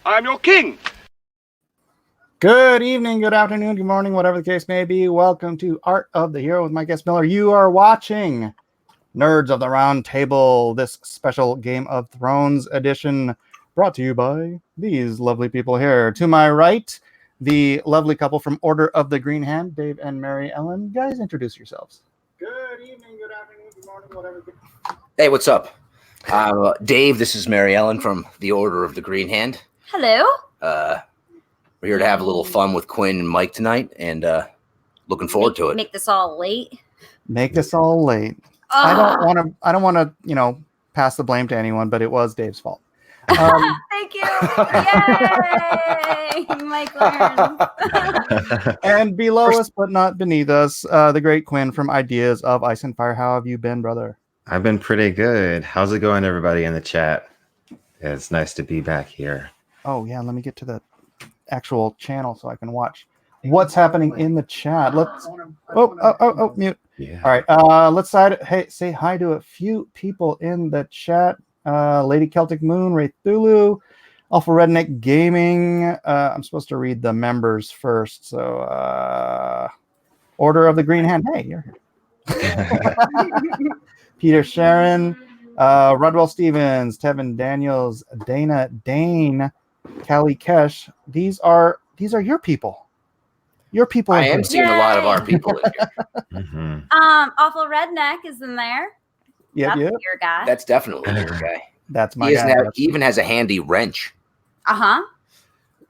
I'm your king. Good evening, good afternoon, good morning, whatever the case may be. Welcome to Art of the Hero with Mike S. Miller. You are watching Nerds of the Round Table, this special Game of Thrones edition brought to you by these lovely people here. To my right, the lovely couple from Order of the Green Hand, Dave and Mary Ellen. Guys, introduce yourselves. Good evening, good afternoon, good morning, whatever. Hey, what's up? Dave, this is Mary Ellen from the Order of the Green Hand. Hello. We're here to have a little fun with Quinn and Mike tonight, and looking forward to it. Make this all late. Make this all late. I don't want to, pass the blame to anyone, but it was Dave's fault. Thank you. Yay! Mike learned. And below us, but not beneath us, the great Quinn from Ideas of Ice and Fire. How have you been, brother? I've been pretty good. How's it going, everybody in the chat? It's nice to be back here. Oh, yeah, let me get to the actual channel so I can watch what's happening in the chat. Let's mute. Yeah. All right, let's say hi to a few people in the chat. Lady Celtic Moon, Ray Thulu, Alpha Redneck Gaming. I'm supposed to read the members first. So Order of the Green Hand. Hey, you're here. Peter Sharon, Rodwell Stevens, Tevin Daniels, Dana Dane, Callie Kesh. These are your people. Your people. I am seeing a lot of our people in here. Mm-hmm. Awful Redneck is in there. Yeah. Your guy. That's definitely your guy. That's my He guy. even has a handy wrench. Uh-huh.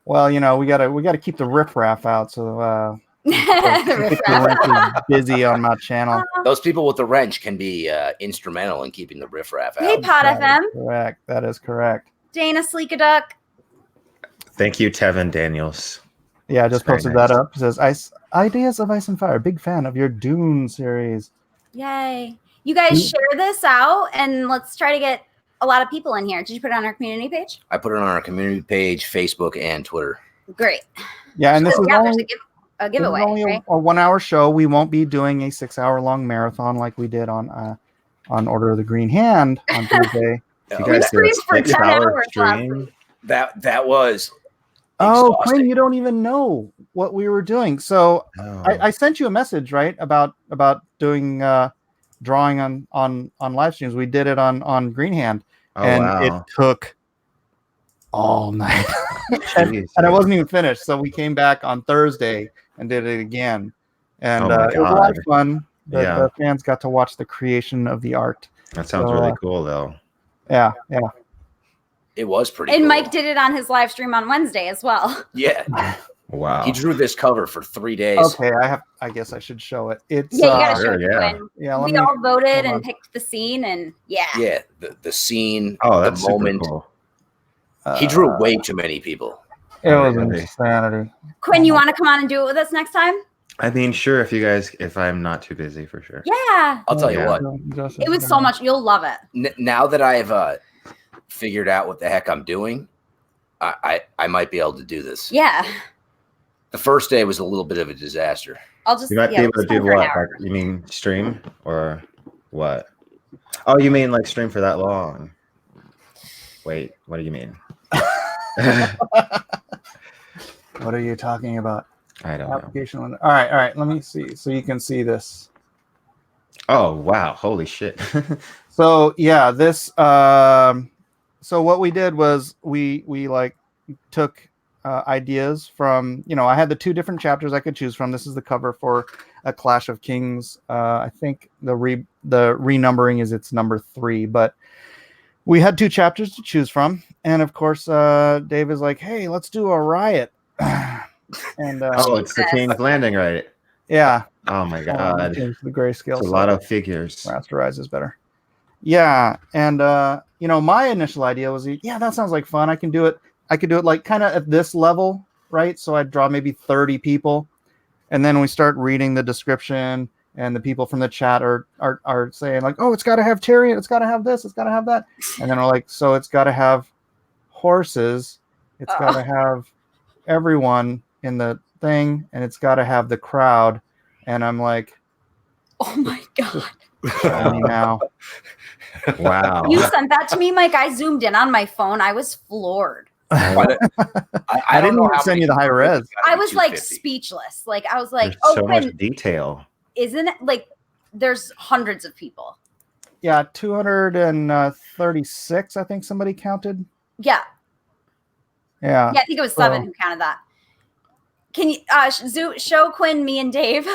Well, we gotta keep the riffraff out, so keep the wrenches busy on my channel. Those people with the wrench can be instrumental in keeping the riffraff Hey, out. Pot That FM. is correct. That is correct. Dana Sleekaduck. Thank you, Tevin Daniels. Yeah, I just Very posted nice. that up. It says Ideas of Ice and Fire. Big fan of your Dune series. Yay. You guys share this out and let's try to get a lot of people in here. Did you put it on our community page? I put it on our community page, Facebook, and Twitter. Great. Yeah, and this is there's only a giveaway, this is only right? a 1 hour show. We won't be doing a 6 hour long marathon like we did on Order of the Green Hand on Tuesday. You guys did a streamed for 10 6-hour hours last stream. week. That was Oh, exhausting. Quinn, you don't even know what we were doing. So Oh. I sent you a message, right, about doing drawing on live streams. We did it on Green Hand, and wow. it took all night, Jeez. and I wasn't even finished. So we came back on Thursday and did it again, and Oh my it was a lot of God. fun. Yeah. The fans got to watch the creation of the art. That sounds So, really cool, though. Yeah. It was pretty And cool. Mike did it on his live stream on Wednesday as well. Yeah. Wow. He drew this cover for 3 days. Okay, I guess I should show it. It's Yeah, you gotta Sure, show it. yeah. Quinn. yeah. Let We me, all voted hold on. and picked the scene, and yeah. Yeah, the scene, Oh, that's the moment. super cool. He drew way too many people. It was Really? insanity. Quinn, you want to come on and do it with us next time? I mean, sure, if I'm not too busy, for sure. Yeah. I'll tell you Yeah. what. It was so much. You'll love it. Now that I've figured out what the heck I'm doing, I might be able to do this. Yeah. The first day was a little bit of a disaster. I'll just You might be able to spend do for an what? hour. Like, you mean stream or what? Oh, you mean like stream for that long? Wait, what do you mean? What are you talking about? I don't know. Application window. All right. Let me see so you can see this. Oh, wow. Holy shit. So yeah, this. So what we did was we like took ideas from I had the 2 different chapters I could choose from. This is the cover for A Clash of Kings. I think the renumbering is it's number 3, but we had 2 chapters to choose from, and of course Dave is like, "Hey, let's do a riot." And Oh, it's the King's Landing, right? yeah, Oh my God. change the grayscale. It's a lot of figures. Rasterize is better. Yeah, and my initial idea was, yeah, that sounds like fun. I can do it. I could do it like kind of at this level, right? So I'd draw maybe 30 people, and then we start reading the description, and the people from the chat are saying like, "Oh, it's got to have Tyrion. It's got to have this. It's got to have that." And then we're like, "So it's got to have horses. It's got to have everyone in the thing, and it's got to have the crowd." And I'm like, Oh my God. "Show me now." Wow. You sent that to me, Mike. I zoomed in on my phone. I was floored. I I don't didn't know even how send many you the high people res. it's gotta I be was like 250. speechless. Like I was like, There's oh, so much Quinn, detail. isn't it like there's hundreds of people? Yeah, 236. I think somebody counted. Yeah. Yeah. Yeah, I think it was 7 who counted that. Can you show Quinn, me, and Dave?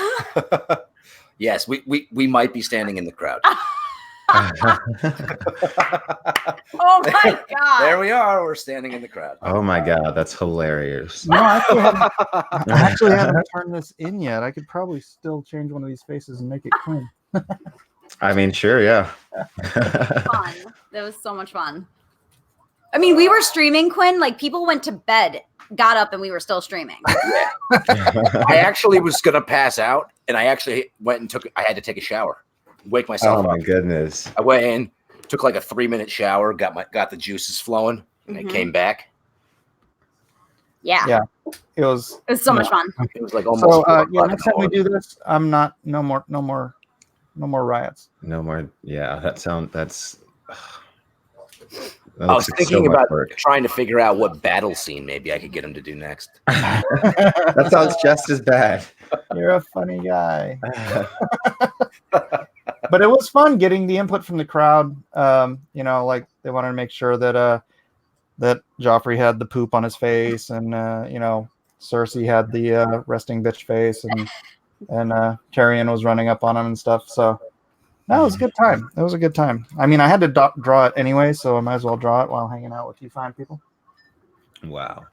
Yes, we might be standing in the crowd. Oh my god! There we are. We're standing in the crowd. Oh my god, that's hilarious. No, I actually haven't turned this in yet. I could probably still change one of these faces and make it Quinn. I mean, sure, yeah. Fun. That was so much fun. I mean, we were streaming, Quinn. Like people went to bed, got up, and we were still streaming. Yeah. I actually was gonna pass out, and I actually went and I had to take a shower, wake myself Oh my up. goodness. I went in, took like a 3-minute shower, got the juices flowing, and I came back. Yeah. Yeah. It was So much fun. It was like almost. so. 4 Yeah, o'clock next in time we the do this, I'm not. No more riots. No more. Yeah, that's I was thinking about trying to figure out what battle scene maybe I could get him to do next. That sounds just as bad. You're a funny guy. But it was fun getting the input from the crowd. You know, like they wanted to make sure that that Joffrey had the poop on his face, and you know, Cersei had the resting bitch face, and Tyrion was running up on him and stuff. So that was a good time. It was a good time. I mean, I had to draw it anyway, so I might as well draw it while hanging out with you fine people. Wow.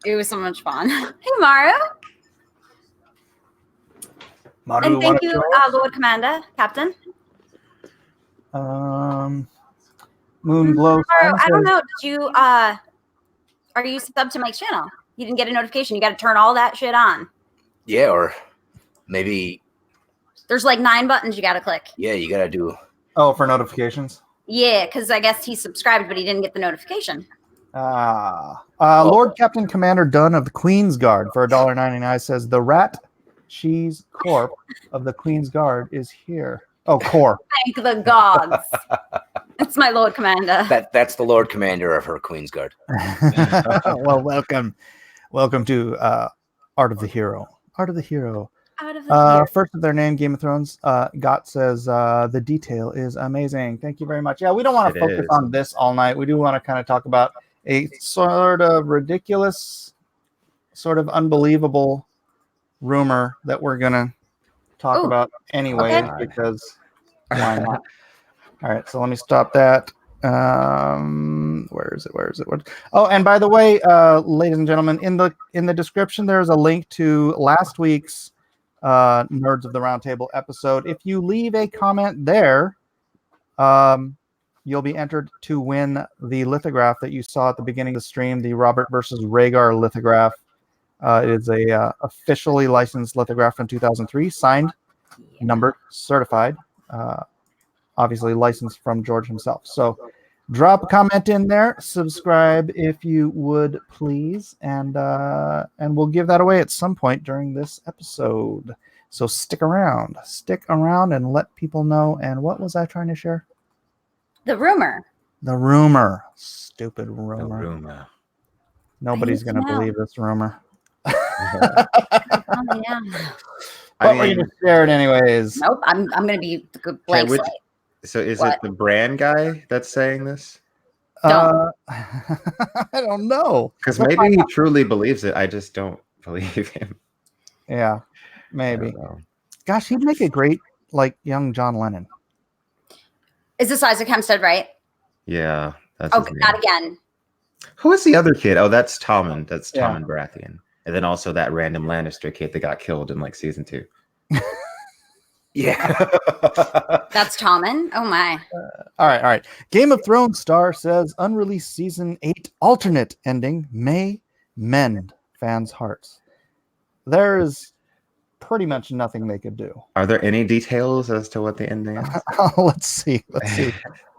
It was so much fun. Hey, Maru. Maru, And thank you, Lord Commander, Captain. Moon Glow. Maru, I don't know. Did you are you subbed to Mike's channel? You didn't get a notification. You got to turn all that shit on. Yeah, or maybe. There's like 9 buttons you got to click. Yeah, you gotta do. Oh, for notifications. Yeah, because I guess he subscribed, but he didn't get the notification. Lord Captain Commander Dunn of the Queen's Guard for $1.99 says the rat cheese corp of the Queen's Guard is here. Oh, core. Thank the gods. It's my Lord Commander. That's the Lord Commander of her Queen's Guard. Well, welcome to Art of the Hero. Art of the Hero. Out of the year. First of their name, Game of Thrones. Got says the detail is amazing. Thank you very much. Yeah, we don't want to focus on this all night. We do want to kind of talk about a sort of ridiculous, sort of unbelievable rumor that we're gonna talk about anyway, because why not? All right, so let me stop that. Where is it? Oh, and by the way, ladies and gentlemen, in the description there's a link to last week's Nerds of the Roundtable episode. If you leave a comment there, you'll be entered to win the lithograph that you saw at the beginning of the stream, the Robert versus Rhaegar lithograph. It is a officially licensed lithograph from 2003, signed, numbered, certified, obviously licensed from George himself. So drop a comment in there, subscribe if you would please, and we'll give that away at some point during this episode. So stick around and let people know. And what was I trying to share? The rumor. Stupid rumor. The rumor. Nobody's gonna believe this rumor. Oh, yeah. But we're gonna share it anyways. Nope. I'm gonna be blank slate. So is it the brand guy that's saying this? I don't know. Because maybe he truly believes it. I just don't believe him. Yeah, maybe. Gosh, he'd make a great like young John Lennon. Is this Isaac Hempstead, right? Yeah. That's Okay, not again. Who is the other kid? Oh, that's Tommen. That's Tommen Baratheon. And then also that random Lannister kid that got killed in like season 2. Yeah. That's Tommen. Oh my. All right. Game of Thrones star says unreleased season 8 alternate ending may mend fans' hearts. There is pretty much nothing they could do. Are there any details as to what the ending is? Let's see.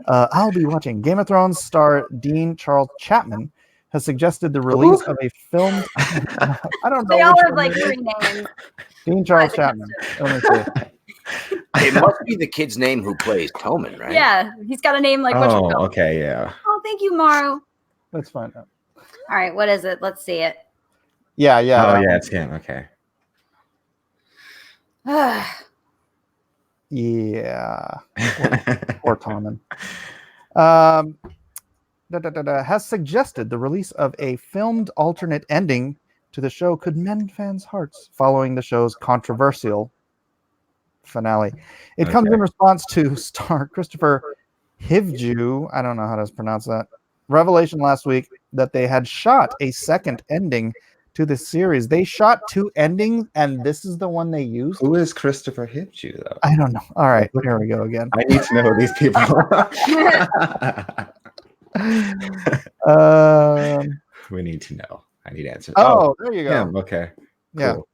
I'll be watching. Game of Thrones star Dean Charles Chapman has suggested the release of a film. I don't know. They all have like 3 names. Dean Charles Chapman. Let me see. It must be the kid's name who plays Tommen, right? Yeah, he's got a name like. Oh, okay, yeah. Oh, thank you, Maru. Let's find out. All right, what is it? Let's see it. Yeah. Oh that yeah, one. it's him. Okay. Yeah. Poor Tommen. Has suggested the release of a filmed alternate ending to the show could mend fans' hearts following the show's controversial finale. It comes in response to star Christopher Hivju, I don't know how to pronounce that, revelation last week that they had shot a second ending to the series. They shot 2 endings, and this is the one they used. Who is Christopher Hipchu though? I don't know. All right, here we go again. I need to know these people. We need to know. I need answers. Oh, there you go. Him. Okay. Yeah. Cool.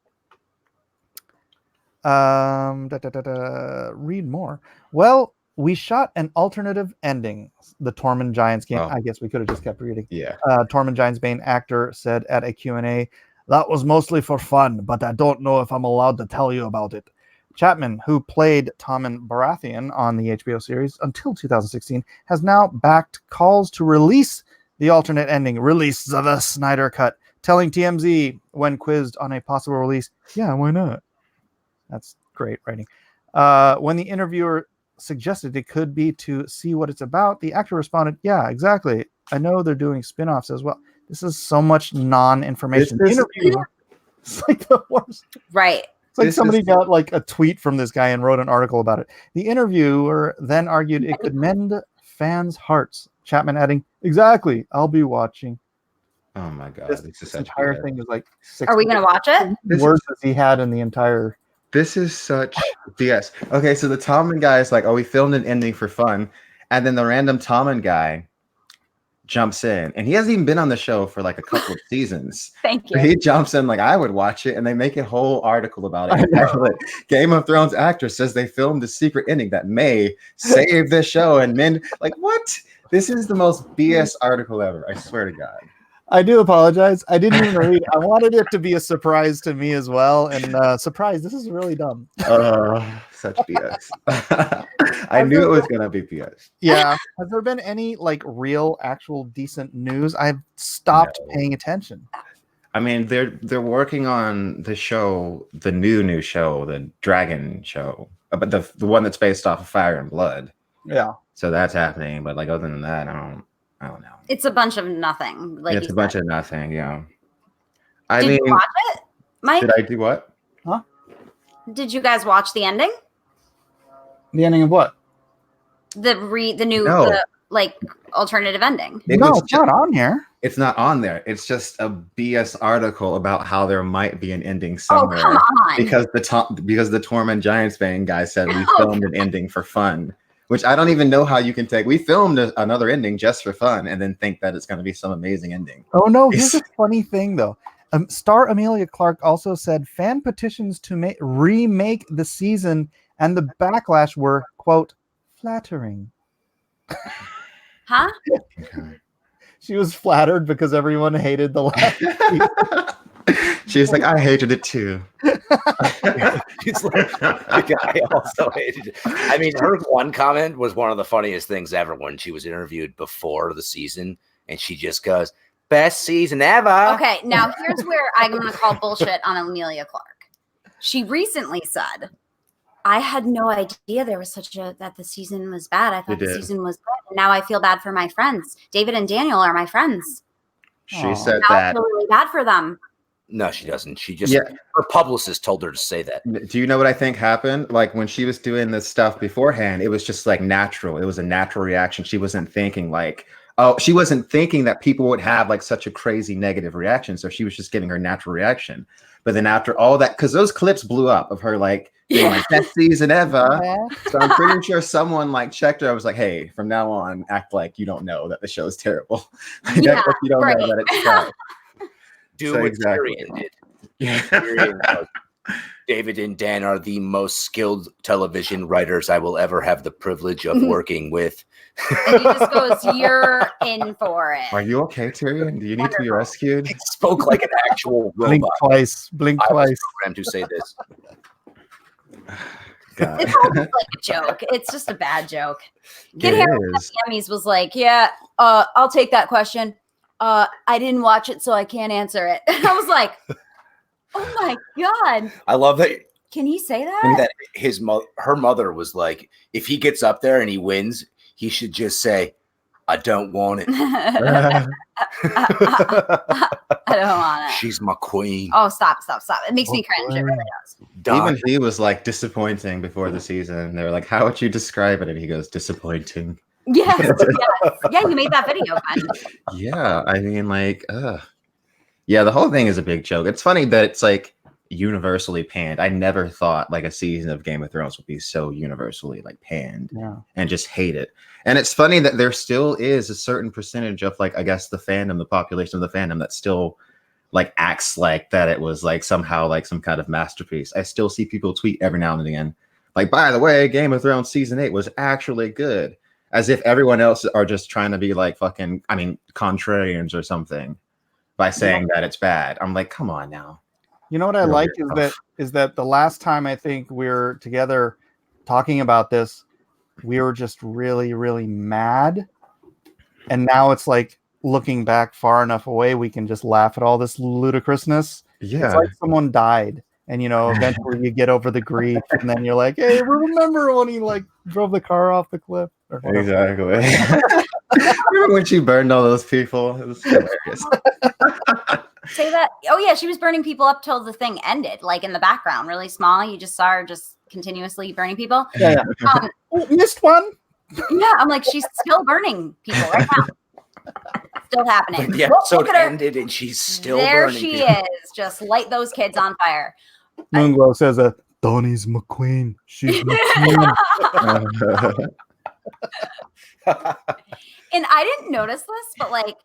Read more. Well, we shot an alternative ending. The Tormund Giants game. Oh. I guess we could have just kept reading. Yeah. Tormund Giants Bane actor said at a Q&A, "That was mostly for fun, but I don't know if I'm allowed to tell you about it." Chapman, who played Tommen Baratheon on the HBO series until 2016, has now backed calls to release the alternate ending, release the Snyder Cut, telling TMZ when quizzed on a possible release, "Yeah, why not?" That's great writing. When the interviewer suggested it could be to see what it's about, the actor responded, "Yeah, exactly. I know they're doing spin-offs as well." This is so much non-information. It's like the worst. Right. It's like somebody got like a tweet from this guy and wrote an article about it. The interviewer then argued it could mend fans' hearts. Chapman adding, "Exactly. I'll be watching." Oh my god. This entire thing is like 6 Are we gonna watch it? words that he had in the entire. This is such BS. Okay, so the Tommen guy is like, "Oh, we filmed an ending for fun," and then the random Tommen guy jumps in, and he hasn't even been on the show for like a couple of seasons. Thank you. He jumps in like, "I would watch it," and they make a whole article about it. Like, Game of Thrones actress says they filmed a secret ending that may save this show, and men like, what? This is the most BS article ever. I swear to God. I do apologize. I didn't even read. I wanted it to be a surprise to me as well. And surprise, this is really dumb. Such BS. I knew it was gonna be BS. Yeah. Has there been any like real, actual, decent news? I've stopped paying attention. I mean, they're working on the show, the new show, the Dragon show, but the one that's based off of Fire and Blood. Yeah. So that's happening, but like other than that, I don't know. It's a bunch of nothing. Like It's a bunch of nothing. Yeah. Did you watch it, Mike? Did I do what? Huh? Did you guys watch the ending? The ending of what? The new alternative ending. It's not on here. It's not on there. It's just a BS article about how there might be an ending somewhere. Oh, come on. Because the Tormund Giantsbane guy said we filmed an ending for fun. Which I don't even know how you can take. We filmed another ending just for fun and then think that it's going to be some amazing ending. Oh, no. Here's a funny thing, though. Star Amelia Clark also said fan petitions to remake the season and the backlash were, quote, flattering. Huh? Okay. She was flattered because everyone hated the last season. She's like, I hated it too. She's like, I also hated it. I mean, her one comment was one of the funniest things ever when she was interviewed before the season, and she just goes, "Best season ever." Okay, now here's where I'm going to call bullshit on Amelia Clark. She recently said, "I had no idea there was that the season was bad. I thought the season was good. And now I feel bad for my friends. David and Daniel are my friends." She said now that. I feel really bad for them. No, she doesn't. She just her publicist told her to say that. Do you know what I think happened? Like when she was doing this stuff beforehand, it was just like natural. It was a natural reaction. She wasn't thinking like, she wasn't thinking that people would have like such a crazy negative reaction. So she was just giving her natural reaction. But then after all that, because those clips blew up of her like being like best season ever. So I'm pretty sure someone like checked her. I was like, hey, from now on, act like you don't know that the show is terrible. Like, Yeah, act like you don't know that it's bad. Do So what exactly. Tyrion did. Yeah. Tyrion goes, David and Dan are the most skilled television writers I will ever have the privilege of working with. And he just goes, "You're in for it." Are you okay, Tyrion? Do you need to be rescued? He spoke like an actual Blink robot. twice. Blink I was twice. programmed to say this. God. It's almost like a joke. It's just a bad joke. Get It Harry is. Emmys was like, "Yeah, I'll take that question." I didn't watch it, so I can't answer it. I was like, oh my God. I love that. Can he say that? That her mother was like, if he gets up there and he wins, he should just say, I don't want it. I don't want it. She's my queen. Oh, stop. It makes me cringe. It really does. Even he was like disappointing before the season. They were like, how would you describe it? And he goes, disappointing. Yes. Yeah, you made that video, man. Yeah, I mean, like, yeah, the whole thing is a big joke. It's funny that it's like universally panned. I never thought like a season of Game of Thrones would be so universally like panned and just hate it. And it's funny that there still is a certain percentage of like, I guess the population of the fandom that still like acts like that it was like somehow like some kind of masterpiece. I still see people tweet every now and again, like, by the way, Game of Thrones season 8 was actually good. As if everyone else are just trying to be like fucking, I mean, contrarians or something by saying that it's bad. I'm like, come on now. You know what I like is that the last time I think we were together talking about this, we were just really, really mad. And now it's like looking back far enough away, we can just laugh at all this ludicrousness. Yeah. It's like someone died. And, you know, eventually you get over the grief. And then you're like, hey, remember when he like drove the car off the cliff? Exactly. Remember when she burned all those people? It was hilarious. Say that. Oh, yeah. She was burning people up till the thing ended, like in the background, really small. You just saw her just continuously burning people. Yeah. Missed one. Yeah. I'm like, she's still burning people right now. Still happening. The episode ended and she's still there. She is. Just light those kids on fire. Moonglow says, Donnie's McQueen. She's McQueen. And I didn't notice this, but like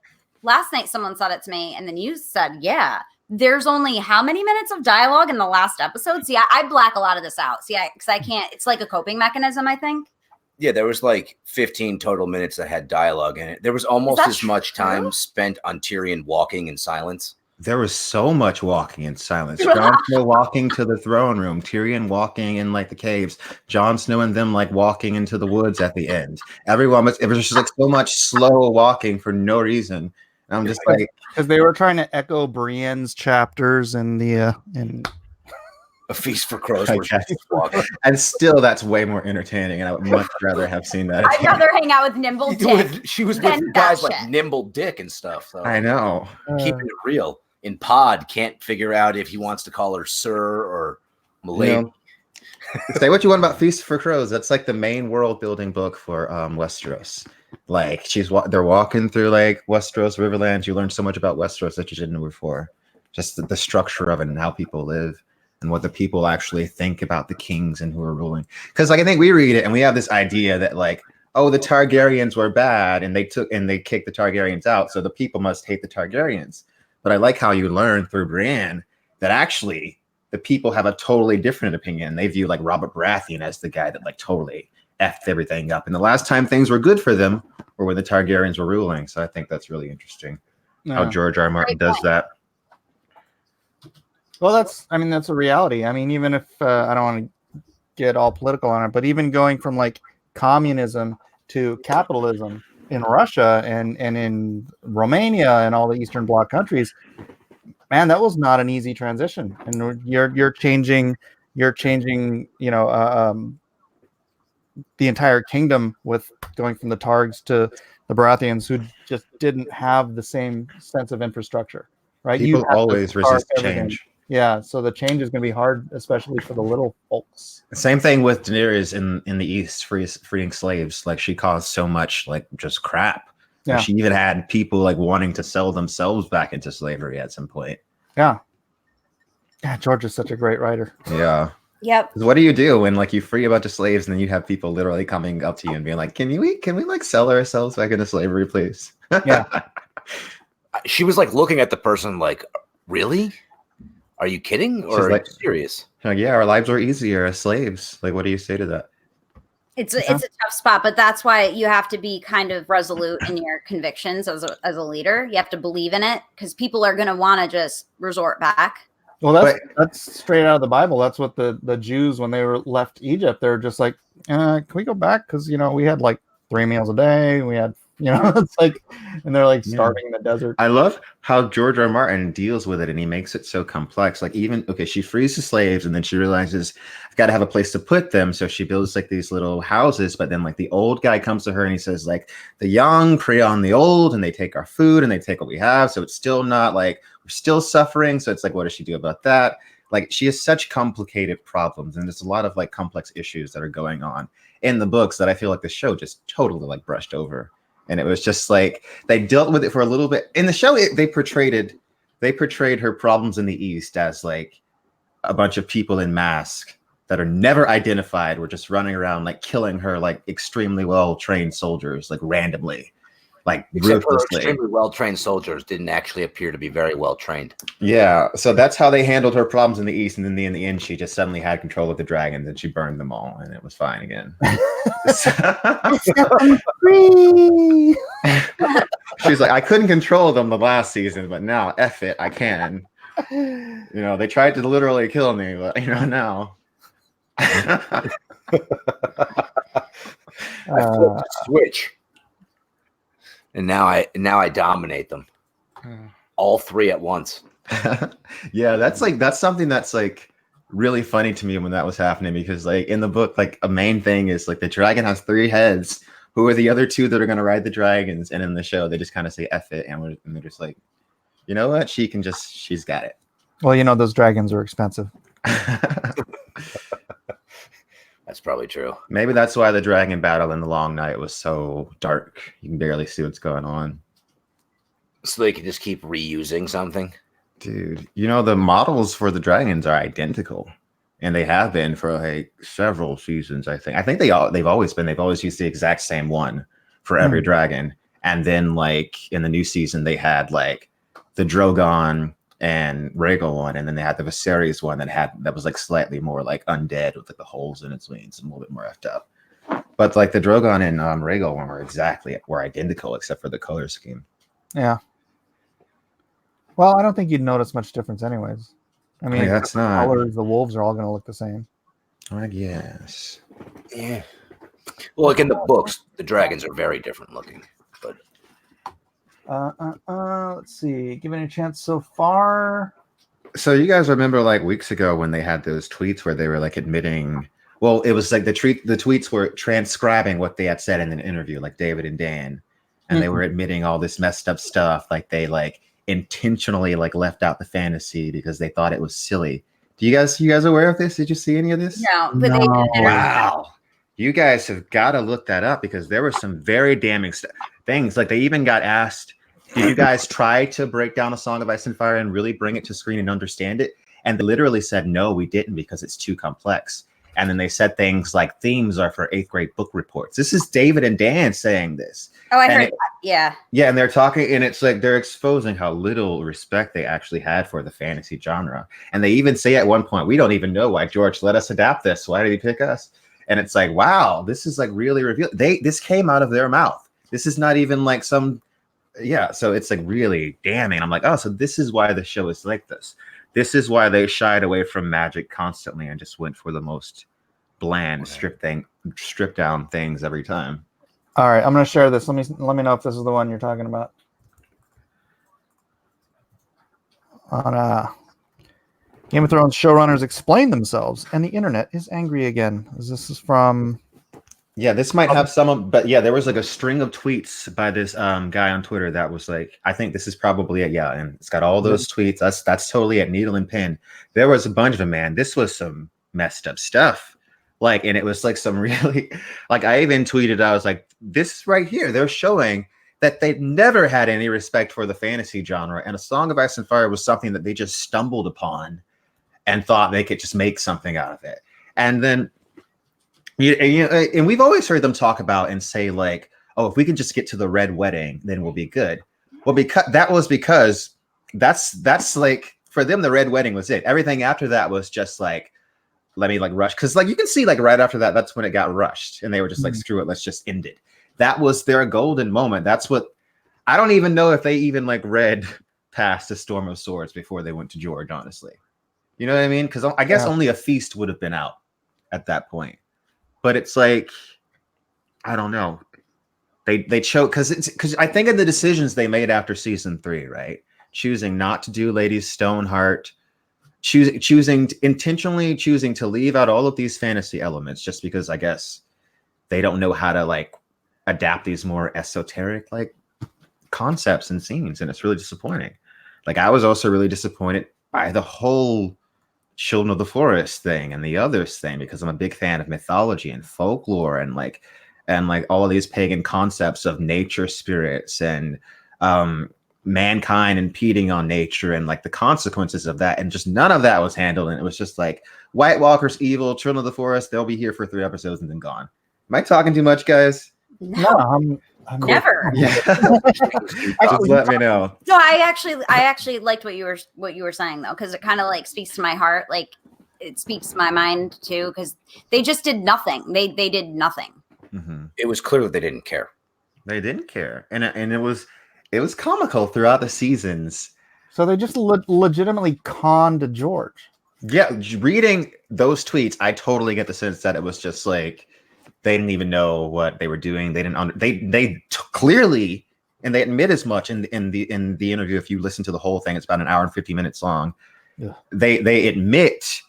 last night someone said it to me and the news said, yeah, there's only how many minutes of dialogue in the last episode? See, I black a lot of this out. See, because I can't, it's like a coping mechanism, I think. Yeah, there was like 15 total minutes that had dialogue in it. There was almost as much time spent on Tyrion walking in silence. There was so much walking in silence. Jon Snow walking to the throne room, Tyrion walking in like the caves, Jon Snow and them like walking into the woods at the end. It was just like so much slow walking for no reason. And I'm just like, because they were trying to echo Brienne's chapters in the A Feast for Crows. And still, that's way more entertaining, and I would much rather have seen that. I'd rather hang out with Nimble Dick. She was with guys like Nimble Dick and stuff. So. I know. Keeping it real. In Pod, can't figure out if he wants to call her Sir or Malay. You know, say what you want about Feast for Crows. That's like the main world building book for Westeros. Like they're walking through like Westeros, Riverlands. You learn so much about Westeros that you didn't know before. Just the structure of it and how people live. And what the people actually think about the kings and who are ruling. Because like I think we read it and we have this idea that like, oh, the Targaryens were bad and they kicked the Targaryens out, so the people must hate the Targaryens. But I like how you learn through Brienne that actually the people have a totally different opinion. They view like Robert Baratheon as the guy that like totally effed everything up. And the last time things were good for them were when the Targaryens were ruling. So I think that's really interesting how George R. R. Martin does that. Well, that's a reality. I mean, even if I don't want to get all political on it, but even going from like communism to capitalism in Russia and in Romania and all the Eastern Bloc countries, man, that was not an easy transition. And you're changing, you know, the entire kingdom with going from the Targs to the Baratheons, who just didn't have the same sense of infrastructure, right? People always resist change. Yeah, so the change is going to be hard, especially for the little folks. Same thing with Daenerys in the East, freeing slaves. Like she caused so much like just crap. Yeah. She even had people like wanting to sell themselves back into slavery at some point. Yeah. Yeah, George is such a great writer. Yeah. Yep. What do you do when like you free a bunch of slaves and then you have people literally coming up to you and being like, can we like sell ourselves back into slavery, please? Yeah. She was like looking at the person like, really? Are you kidding or like, are you serious? Like, yeah, our lives were easier as slaves. Like, what do you say to that? It's a tough spot, but that's why you have to be kind of resolute in your convictions as a leader. You have to believe in it because people are going to want to just resort back. Well, that's straight out of the Bible. That's what the Jews, when they were left Egypt, they're just like, can we go back? Because, you know, we had like 3 meals a day. We had You know, it's like, and they're like starving in the desert. I love how George R. R. Martin deals with it, and he makes it so complex. Like even okay, she frees the slaves, and then she realizes I've got to have a place to put them, so she builds like these little houses. But then like the old guy comes to her and he says like the young prey on the old, and they take our food and they take what we have. So it's still not like we're still suffering. So it's like, what does she do about that? Like she has such complicated problems, and there's a lot of like complex issues that are going on in the books that I feel like the show just totally like brushed over. And it was just like they dealt with it for a little bit in the show. They portrayed her problems in the East as like a bunch of people in masks that are never identified were just running around like killing her like extremely well trained soldiers like randomly, like ruthlessly. Extremely well trained soldiers didn't actually appear to be very well trained. Yeah, so that's how they handled her problems in the East, and then in the end, she just suddenly had control of the dragons, and she burned them all, and it was fine again. Free. She's like, I couldn't control them the last season, but now, F it, I can. You know, they tried to literally kill me, but you know now. I flipped the switch, and now I dominate them, all three at once. Yeah, that's something that's like really funny to me when that was happening, because like in the book, like a main thing is like the dragon has 3 heads. Who are the other 2 that are going to ride the dragons? And in the show, they just kind of say F it, and they're just like, you know what? She's got it. Well, you know, those dragons are expensive. That's probably true. Maybe that's why the dragon battle in the Long Night was so dark. You can barely see what's going on. So they can just keep reusing something. Dude, you know, the models for the dragons are identical. And they have been for like several seasons, I think. I think they've always used the exact same one for every dragon. And then like in the new season, they had like the Drogon and Rhaegal one, and then they had the Viserys one that was like slightly more like undead with like the holes in its wings and a little bit more effed up. But like the Drogon and Rhaegal one were identical except for the color scheme. Yeah. Well, I don't think you'd notice much difference anyways. I mean, that's not. Colors, the wolves are all going to look the same. I guess. Yeah. Well, like in the books, the dragons are very different looking. But let's see. Given a chance so far. So you guys remember like weeks ago when they had those tweets where they were like admitting, well, it was like the tweets were transcribing what they had said in an interview, like David and Dan, and they were admitting all this messed up stuff, like they like intentionally like left out the fantasy because they thought it was silly. You guys aware of this? Did you see any of this? No, but they did. Wow. You guys have got to look that up because there were some very damning things. Like they even got asked, did you guys try to break down A Song of Ice and Fire and really bring it to screen and understand it? And they literally said, no, we didn't because it's too complex. And then they said things like themes are for 8th grade book reports. This is David and Dan saying this. Oh, I heard that. Yeah. Yeah, and they're talking, and it's like they're exposing how little respect they actually had for the fantasy genre. And they even say at one point, we don't even know why George let us adapt this. Why did he pick us? And it's like, wow, this is like really revealing. This came out of their mouth. This is not even like some, yeah. So it's like really damning. I'm like, oh, so this is why the show is like this. This is why they shied away from magic constantly and just went for the most bland, stripped down things every time. All right, I'm going to share this. Let me know if this is the one you're talking about. On Game of Thrones, showrunners explain themselves, and the internet is angry again. This is from. Yeah, this might have some, but yeah, there was like a string of tweets by this guy on Twitter that was like, I think this is probably it. Yeah, and it's got all those tweets. That's totally at needle and pin. There was a bunch of them, man. This was some messed up stuff. Like, and it was like some really, like I even tweeted, I was like, this right here, they're showing that they've never had any respect for the fantasy genre. And A Song of Ice and Fire was something that they just stumbled upon and thought they could just make something out of it. And then, and we've always heard them talk about and say like, oh, if we can just get to the Red Wedding, then we'll be good. Well, because that's like, for them, the Red Wedding was it. Everything after that was just like, let me like rush. Cause like, you can see like right after that, that's when it got rushed and they were just like, screw it. Let's just end it. That was their golden moment. That's what, I don't even know if they even like read past A Storm of Swords before they went to George, honestly. You know what I mean? Cause I guess only A Feast would have been out at that point. But it's like, I don't know. they chose because I think of the decisions they made after season 3, right? Choosing not to do Lady Stoneheart, intentionally choosing to leave out all of these fantasy elements just because I guess they don't know how to like adapt these more esoteric like concepts and scenes, and it's really disappointing. Like I was also really disappointed by the whole Children of the Forest thing and the others thing because I'm a big fan of mythology and folklore and like all of these pagan concepts of nature spirits and mankind impeding on nature and like the consequences of that, and just none of that was handled. And it was just like White Walker's evil, Children of the Forest, they'll be here for 3 episodes and then gone. Am I talking too much, guys? No, I'm never. Yeah. Just let me know. No, I actually liked what you were saying though, because it kind of like speaks to my heart. Like it speaks to my mind too, because they just did nothing. They did nothing. Mm-hmm. It was clear that they didn't care. They didn't care, and it was comical throughout the seasons. So they just legitimately conned George. Yeah, reading those tweets, I totally get the sense that it was just like they didn't even know what they were doing. They didn't. They clearly, and they admit as much in the interview. If you listen to the whole thing, it's about an hour and 50 minutes long. Yeah. They admit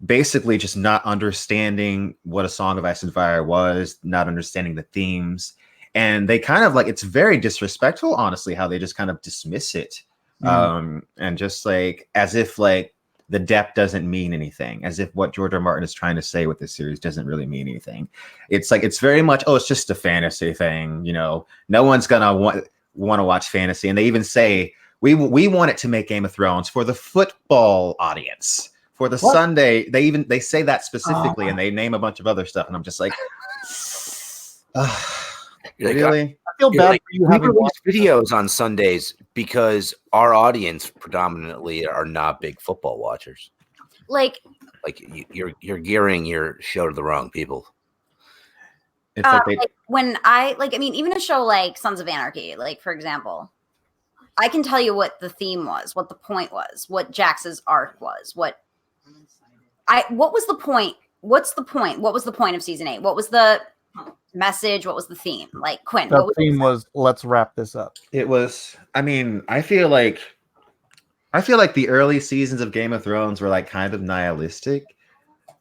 basically just not understanding what A Song of Ice and Fire was, not understanding the themes, and they kind of like it's very disrespectful, honestly, how they just kind of dismiss it, and just like as if like the depth doesn't mean anything, as if what George R. Martin is trying to say with this series doesn't really mean anything. It's like it's very much, oh, it's just a fantasy thing, you know. No one's gonna want to watch fantasy, and they even say we want it to make Game of Thrones for the football audience, for the Sunday. They say that specifically, and they name a bunch of other stuff, and I'm just like, really? I feel bad for you we having release videos on Sundays because our audience predominantly are not big football watchers. Like you're gearing your show to the wrong people. It's like when I mean, even a show like Sons of Anarchy, like for example, I can tell you what the theme was, what the point was, what Jax's arc was, what was the point? What's the point? What was the point of season 8? What was the message? What was the theme? Like Quinn, the theme was let's wrap this up. It was, I mean, I feel like the early seasons of Game of Thrones were like kind of nihilistic,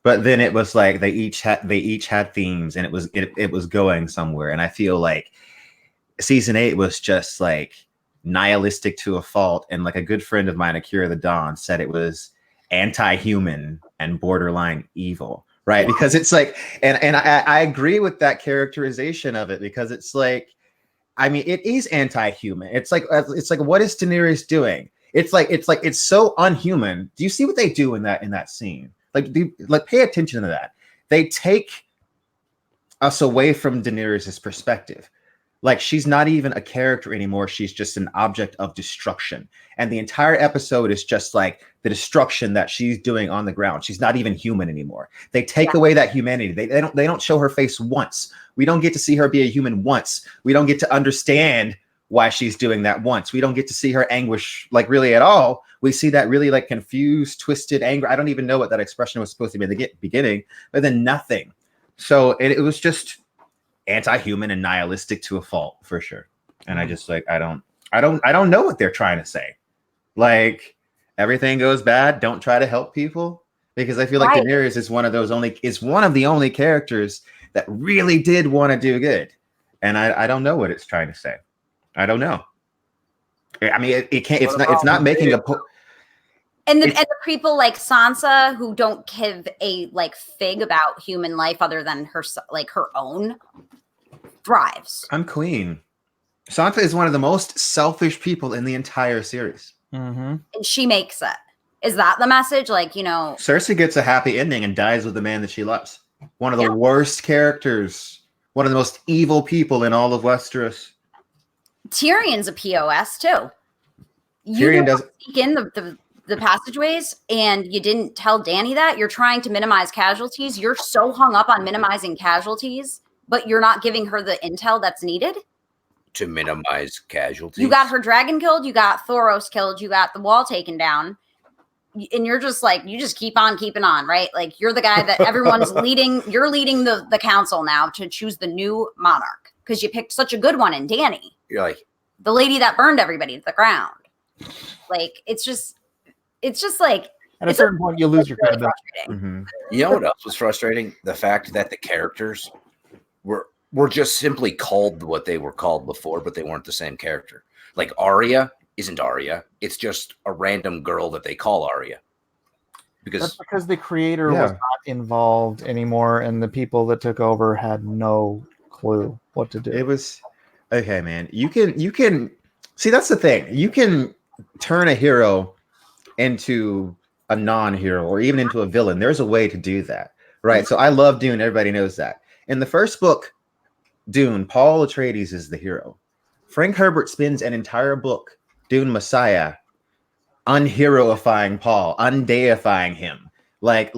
but then it was like they each had themes, and it was going somewhere. And I feel like season 8 was just like nihilistic to a fault. And like a good friend of mine, Akira the Dawn, said it was anti-human and borderline evil. Right, because it's like, and I agree with that characterization of it, because it's like, I mean, it is anti-human. It's like what is Daenerys doing? It's so unhuman. Do you see what they do in that scene? Like pay attention to that. They take us away from Daenerys' perspective. Like she's not even a character anymore. She's just an object of destruction. And the entire episode is just like the destruction that she's doing on the ground. She's not even human anymore. They take away that humanity. They don't show her face once. We don't get to see her be a human once. We don't get to understand why she's doing that once. We don't get to see her anguish like really at all. We see that really like confused, twisted anger. I don't even know what that expression was supposed to be in the beginning, but then nothing. So it was just anti-human and nihilistic to a fault, for sure. And I just like I don't know what they're trying to say. Like everything goes bad, don't try to help people, because I feel like Daenerys is one of the only characters that really did want to do good. And I don't know what it's trying to say. I don't know. I mean, it can't. It's not making a. And the people like Sansa, who don't give a like fig about human life other than her own, thrives. I'm queen. Sansa is one of the most selfish people in the entire series. Mm-hmm. And she makes it. Is that the message? Like, you know, Cersei gets a happy ending and dies with the man that she loves. One of the worst characters. One of the most evil people in all of Westeros. Tyrion's a POS too. Tyrion doesn't sneak in the passageways, and you didn't tell Dany that. You're trying to minimize casualties. You're so hung up on minimizing casualties, but you're not giving her the intel that's needed to minimize casualties. You got her dragon killed. You got Thoros killed. You got the wall taken down. And you're just like, you just keep on keeping on, right? Like you're the guy that everyone's leading. You're leading the council now to choose the new monarch. because you picked such a good one in Dani. You're like, the lady that burned everybody to the ground. Like, it's just like, at a certain point, you lose your really credibility. frustrating. you know what else was frustrating? The fact that the characters were just simply called what they were called before, but they weren't the same character. Like Arya isn't Arya. It's just a random girl that they call Arya. That's because the creator was not involved anymore, and the people that took over had no clue what to do. It was okay, man. You can see, that's the thing. You can turn a hero into a non-hero or even into a villain. There's a way to do that, right? So I love Dune. Everybody knows that. In the first book, Dune, Paul Atreides is the hero. Frank Herbert spends an entire book, Dune Messiah, unheroifying Paul, undeifying him, like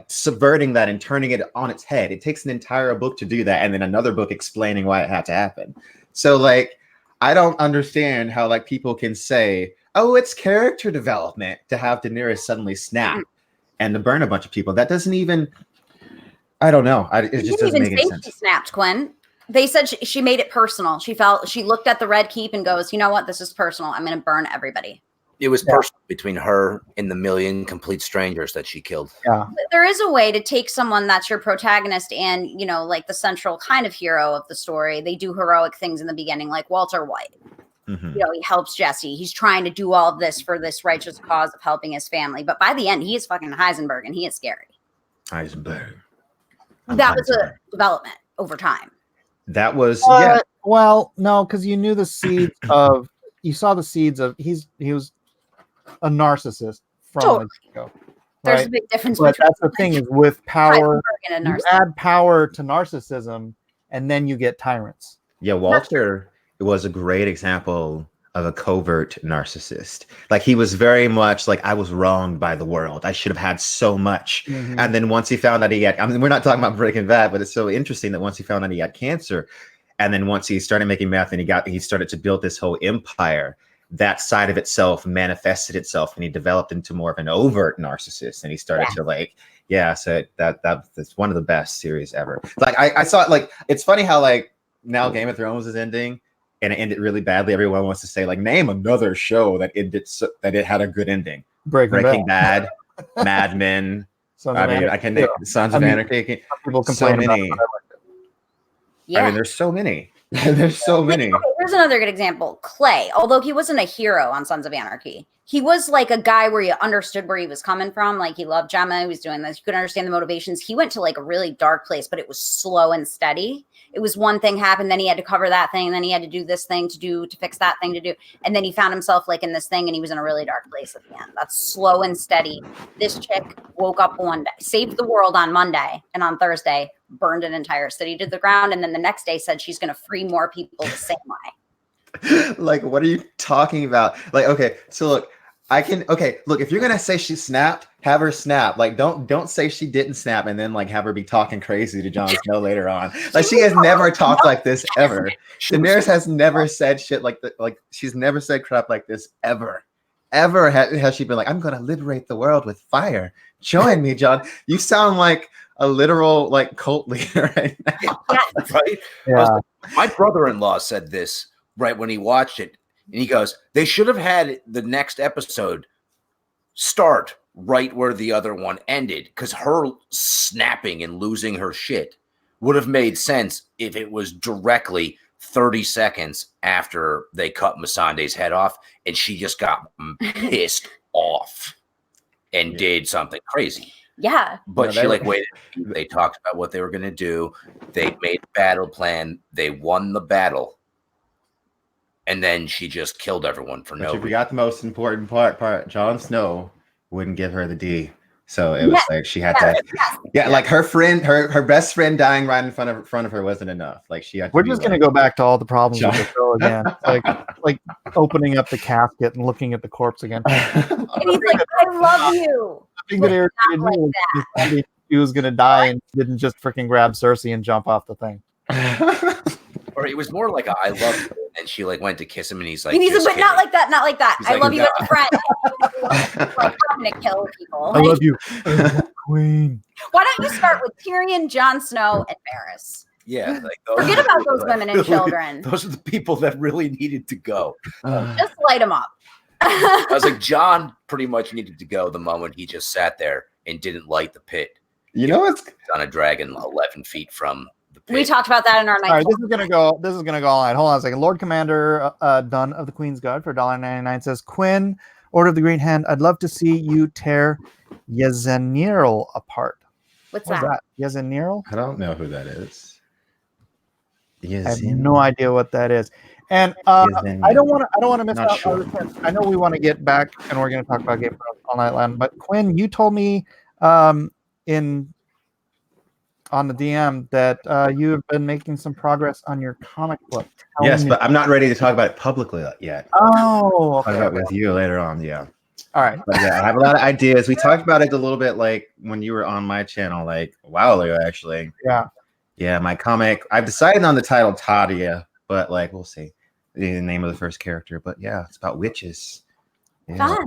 subverting that and turning it on its head. It takes an entire book to do that, and then another book explaining why it had to happen. So like, I don't understand how like people can say, oh, it's character development to have Daenerys suddenly snap and to burn a bunch of people. That doesn't even, I don't know. It just doesn't make any sense. She snapped, Quinn. They said she made it personal. She looked at the Red Keep and goes, you know what? This is personal. I'm going to burn everybody. It was personal between her and the million complete strangers that she killed. Yeah. But there is a way to take someone that's your protagonist and, you know, like the central kind of hero of the story. They do heroic things in the beginning, like Walter White. You know, he helps Jesse. He's trying to do all of this for this righteous cause of helping his family. But by the end, he is fucking Heisenberg, and he is scary. Heisenberg. That was a development over time. That was Well, no, because you knew the seeds of. You saw the seeds of. He was a narcissist from the get-go. There's right? a big difference. But that's the thing is with power, and a you add power to narcissism, and then you get tyrants. Yeah, Walter was a great example of a covert narcissist. Like he was very much like, I was wronged by the world. I should have had so much. And then once he found out he had, I mean, we're not talking about Breaking Bad, but it's so interesting that once he found out he had cancer, and then once he started making meth and he started to build this whole empire, that side of itself manifested itself and he developed into more of an overt narcissist. And he started to like, so that's one of the best series ever. Like I saw it, like, it's funny how like now Game of Thrones is ending and it ended really badly. Everyone wants to say like, name another show that ended that it had a good ending. Breaking Bad, Mad Men. I can name Sons of Anarchy. People complain so many. about Yeah. I mean, there's so many. There's so many. Okay, here's another good example. Clay, although he wasn't a hero on Sons of Anarchy, he was like a guy where you understood where he was coming from. Like he loved Gemma, he was doing this. You could understand the motivations. He went to like a really dark place, but it was slow and steady. It was one thing happened, then he had to cover that thing, and then he had to do this thing to fix that thing to do. And then he found himself like in this thing and he was in a really dark place at the end. That's slow and steady. This chick woke up one day, saved the world on Monday, and on Thursday burned an entire city to the ground. And then the next day said she's going to free more people the same way. Like, what are you talking about? Like, okay, so look, look, if you're gonna say she snapped, have her snap. Like, don't say she didn't snap and then like have her be talking crazy to Jon Snow later on. Like, she has never talked like this ever. Daenerys has never said shit like that. Like, she's never said crap like this ever. Ever has she been like, I'm gonna liberate the world with fire. Join me, Jon. You sound like a literal like cult leader right now. Right? Yeah. My brother-in-law said this right when he watched it. And he goes, they should have had the next episode start right where the other one ended, because her snapping and losing her shit would have made sense if it was directly 30 seconds after they cut Missandei's head off and she just got pissed off and did something crazy. Yeah. But she like waited. They talked about what they were going to do. They made a battle plan. They won the battle. And then she just killed everyone for no reason. You forgot the most important part. Jon Snow wouldn't give her the D. So it was like she had to like her friend, her best friend dying right in front of her wasn't enough. Like she had to. We're just gonna go back to all the problems with the show again. like opening up the casket and looking at the corpse again. And he's like, I love you. The thing that irritated me was he was gonna die and didn't just freaking grab Cersei and jump off the thing. Or it was more like a, I love you, and she like went to kiss him, and he's like, but not like that, not like that. He's I like, love you "No." as a friend. Like, I'm gonna kill people. I love you, Queen. Why don't you start with Tyrion, Jon Snow, and Varys? Yeah, like Forget about those women and children. Those are the people that really needed to go. Just light them up. I was like, John pretty much needed to go the moment he just sat there and didn't light the pit. You know what's on a dragon 11 feet from the pit. We talked about that in our night. All right, this is gonna go all night. Hold on a second. Lord Commander Dunn of the Queen's Guard for $1.99 says, Quinn, Order of the Green Hand, I'd love to see you tear Yezenirl apart. What's What's that? Yezenirl? I don't know who that is. I have no idea what that is. And I don't want to miss Not out. sure. I know we want to get back, and we're going to talk about Game of Thrones all night long. But Quinn, you told me on the DM that you have been making some progress on your comic book. Yes, but I'm not ready to talk about it publicly yet. Oh, okay. Talk about it with you later on. Yeah. All right. But yeah, I have a lot of ideas. We talked about it a little bit, like when you were on my channel, like a while ago, actually. Yeah. Yeah, my comic. I've decided on the title Tadia, but like we'll see the name of the first character. But yeah, it's about witches. Yeah. Fun.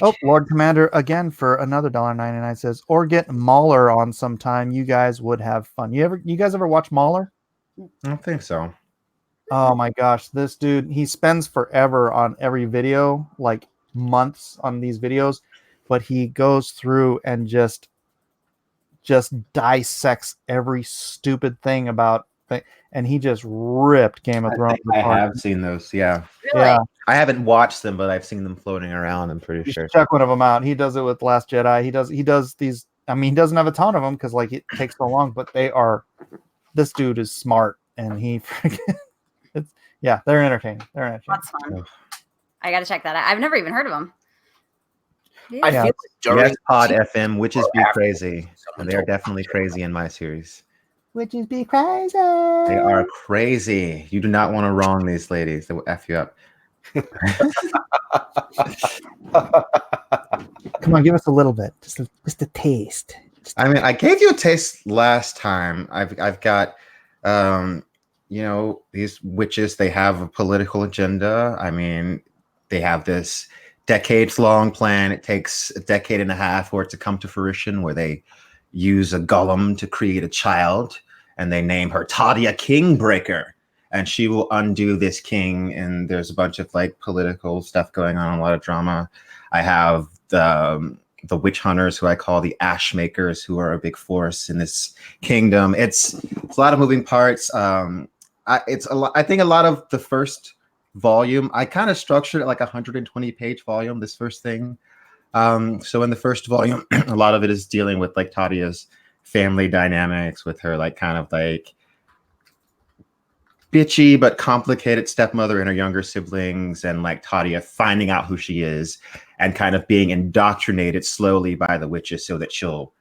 Oh, Lord Commander again for another $1.99 says, or get Mauler on sometime. You guys would have fun. You guys ever watch Mauler? I don't think so. Oh my gosh, this dude, he spends forever on every video, like months on these videos, but he goes through and just dissects every stupid thing about and he just ripped Game of Thrones. I have seen those. Yeah. Really? Yeah. I haven't watched them, but I've seen them floating around. I'm pretty sure. Check one of them out. He does it with Last Jedi. He does these. I mean, he doesn't have a ton of them because like it takes so long, but they are. This dude is smart, and he freaking. They're entertaining. They're entertaining. That's fun. I got to check that out. I've never even heard of them. I feel like during Yes, Pod FM, witches be crazy, and they are definitely crazy in my series. Witches be crazy. They are crazy. You do not want to wrong these ladies. They will F you up. Come on, give us a little bit, just a taste. I mean, I gave you a taste last time. I've got, these witches. They have a political agenda. I mean, they have this decades-long plan. It takes a decade and a half for it to come to fruition, where they use a golem to create a child, and they name her Tadia Kingbreaker, and she will undo this king. And there's a bunch of like political stuff going on, a lot of drama. I have the witch hunters, who I call the ash makers, who are a big force in this kingdom. It's a lot of moving parts. It's a lot. I think a lot of the first volume, I kind of structured it like a 120-page volume. This first thing. So in the first volume, a lot of it is dealing with like Tadia's family dynamics with her, like kind of like bitchy but complicated stepmother and her younger siblings, and like Tadia finding out who she is and kind of being indoctrinated slowly by the witches so that she'll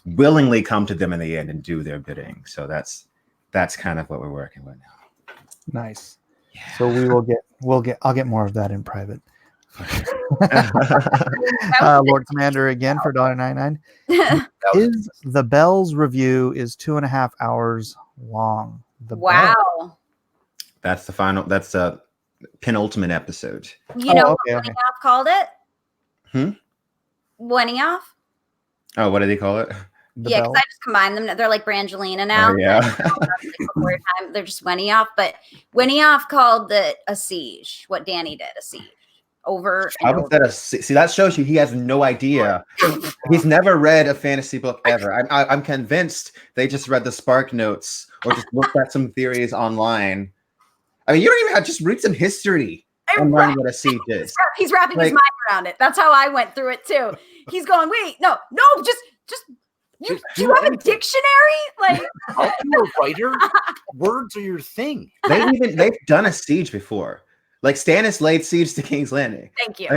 willingly come to them in the end and do their bidding. So that's kind of what we're working with now. Nice. Yeah. So I'll get more of that in private. Lord Commander again for $1.99. Is the Bells review is 2.5 hours long. Wow. That's the final. That's a penultimate episode. You know what Wenioff called it? Wenioff? Oh, what did they call it? Because I just combined them. They're like Brangelina now. Before your time, they're just Wenioff. But Wenioff called it a siege. What Danny did, a siege. Over. How about that? See, that shows you he has no idea. He's never read a fantasy book ever. I'm convinced they just read the Spark Notes or just looked at some theories online. I mean, you don't even have just read some history and learn what a siege is. He's wrapping his mind around it. That's how I went through it too. He's going, wait, no, just. Do you have a dictionary? Like, are you a writer? Words are your thing. They've done a siege before. Like Stannis laid siege to King's Landing. Thank you.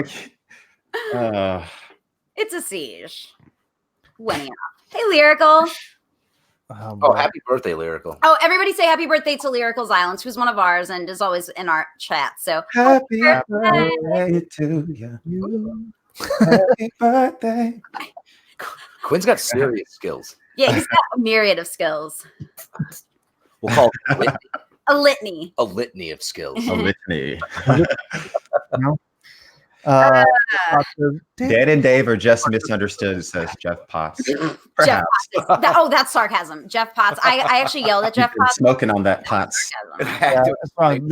It's a siege. Wenioff. Hey, Lyrical. Oh, happy birthday, Lyrical. Oh, everybody say happy birthday to Lyrical Silence, who's one of ours and is always in our chat. So happy birthday to you. Happy birthday. Quinn's got serious skills. Yeah, he's got a myriad of skills. We'll call it a litany. A litany of skills. A litany. Dan and Dave are just misunderstood, says Jeff Potts. Jeff Perhaps. Potts. That's sarcasm. Jeff Potts. I actually yelled at You've Jeff been Potts. smoking on that Potts. Yeah, that's wrong.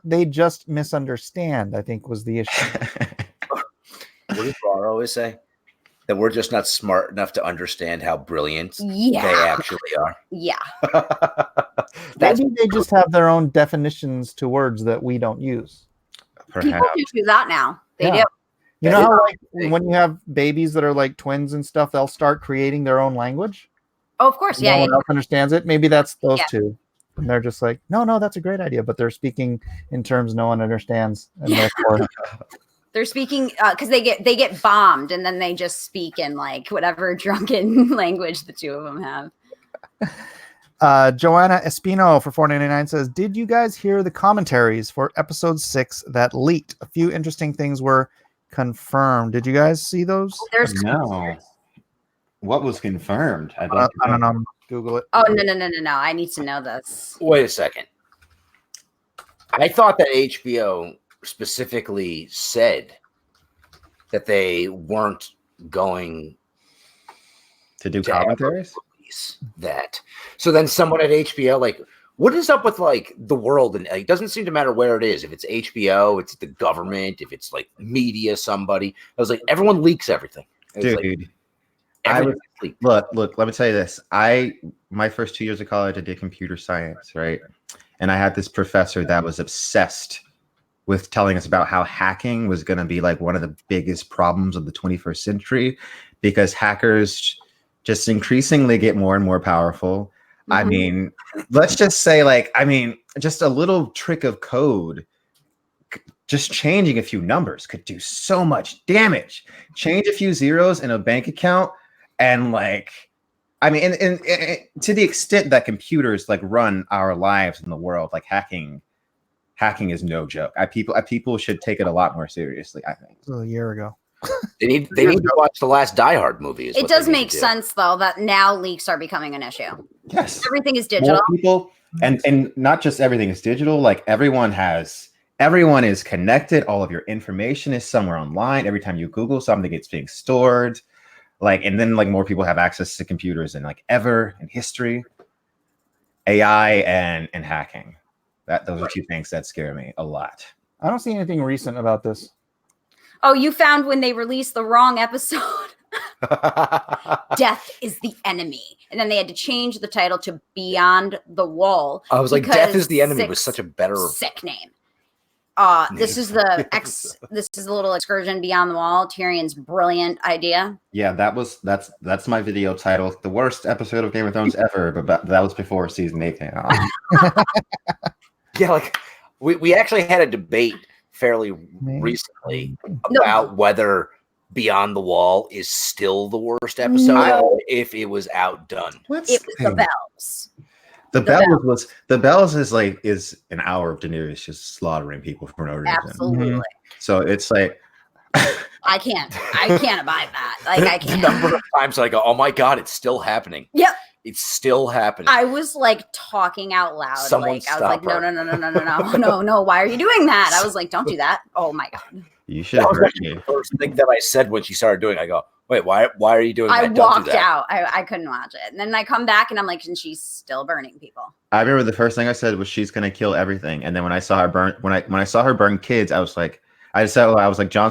They just misunderstand, I think, was the issue. What does Bar always say? That we're just not smart enough to understand how brilliant Yeah. they actually are. Yeah. Maybe they just have their own definitions to words that we don't use. Perhaps. People do that now. They do. You know how like when you have babies that are like twins and stuff, they'll start creating their own language. Oh, of course. No Yeah. one else understands it. Maybe that's those Yeah. two. And they're just like, no, that's a great idea. But they're speaking in terms no one understands. And therefore They're speaking because they get bombed and then they just speak in like whatever drunken language the two of them have. Joanna Espino for $4.99 says, did you guys hear the commentaries for episode 6 that leaked? A few interesting things were confirmed. Did you guys see those? There's No. What was confirmed? I don't know. Google it. Oh no. I need to know this. Wait a second. I thought that HBO specifically said that they weren't going To do to commentaries? release that. So then someone at HBO, like, what is up with like the world? And it doesn't seem to matter where it is. If it's HBO, it's the government, if it's like media, somebody. I was like, everyone leaks everything. It's Dude, like, I everything's was, leaked. look, let me tell you this. My first 2 years of college, I did computer science, right? And I had this professor that was obsessed with telling us about how hacking was going to be like one of the biggest problems of the 21st century because hackers just increasingly get more and more powerful. Mm-hmm. I mean, let's just say just a little trick of code, just changing a few numbers could do so much damage. Change a few zeros in a bank account and and to the extent that computers like run our lives in the world, like hacking is no joke. People should take it a lot more seriously, I think. A year ago. They need to watch the last Die Hard movie. It does make sense though that now leaks are becoming an issue. Yes. Everything is digital. More people, and not just everything is digital, like everyone is connected. All of your information is somewhere online. Every time you Google something, it's being stored. And then more people have access to computers than ever in history. AI and hacking. Those are two things that scare me a lot. I don't see anything recent about this. Oh, you found when they released the wrong episode. Death is the enemy. And then they had to change the title to Beyond the Wall. I was like, Death is the Enemy was such a better sick name. This is the little excursion beyond the wall. Tyrion's brilliant idea. Yeah, that's my video title. The worst episode of Game of Thrones ever, but that was before season 8 came out. Yeah, we actually had a debate fairly recently about whether Beyond the Wall is still the worst episode or if it was outdone. It was the Bells. The Bells is an hour of Daenerys just slaughtering people for no reason. Absolutely. Mm-hmm. So it's I can't abide that. I can't. The number of times I go, oh my god, it's still happening. Yep. It's still happening. I was talking out loud. Someone I was stop her. No. Why are you doing that? I was like, don't do that. Oh my god. You should have heard me. The first thing that I said when she started doing it, I go, wait, why are you doing that? I walked out. I couldn't watch it. And then I come back and I'm like, and she's still burning people. I remember the first thing I said was she's gonna kill everything. And then when I saw her burn kids, I was like, Jon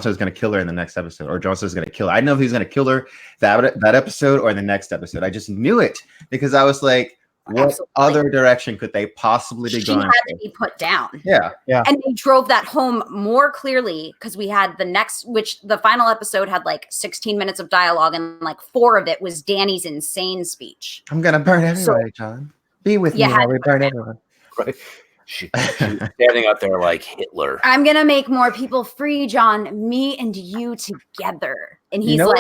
Snow's gonna kill her in the next episode, or Jon Snow's gonna kill her. I didn't know if he was gonna kill her that episode or in the next episode. I just knew it because I was like, what other direction could they possibly be going? She had to be put down. Yeah. And they drove that home more clearly because we had the final episode had 16 minutes of dialogue and 4 of it was Dany's insane speech. I'm gonna burn everybody, John. Be with me while we burn everyone. Right. She was standing out there like Hitler. I'm gonna make more people free, John. Me and you together. And he's oh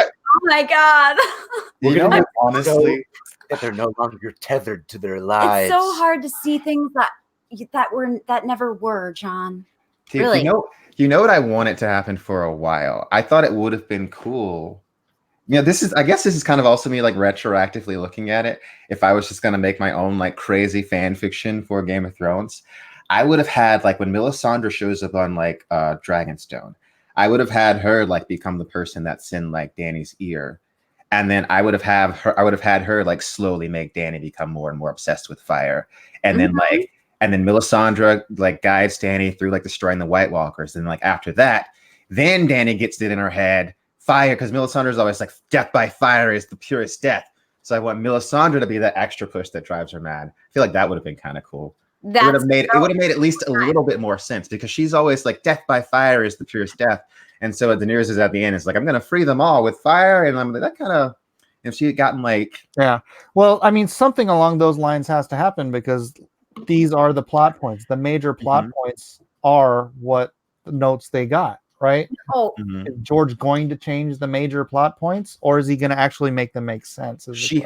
my god. Honestly, that they're no longer tethered to their lives. It's so hard to see things that never were, John. Dude, really? You know what I wanted to happen for a while. I thought it would have been cool. I guess this is kind of also me retroactively looking at it. If I was just gonna make my own crazy fan fiction for Game of Thrones, I would have had when Melisandre shows up on Dragonstone. I would have had her like become the person that's in like Danny's ear. And then I would have had her like slowly make Danny become more and more obsessed with fire. And then Melisandre like guides Danny through like destroying the White Walkers. And like after that, then Danny gets it in her head, fire, because Melisandre's always like death by fire is the purest death. So I want Melisandre to be that extra push that drives her mad. I feel like that would have been kind of cool. It would have made at least a little bit more sense, because she's always like death by fire is the purest death. And so Daenerys is at the end, it's like, I'm gonna free them all with fire. And I'm like, that kind of, if she had gotten like, yeah, well, I mean, something along those lines has to happen, because these are the plot points. The major plot points are what the notes they got, right? Oh, is George going to change the major plot points, or is he going to actually make them make sense? She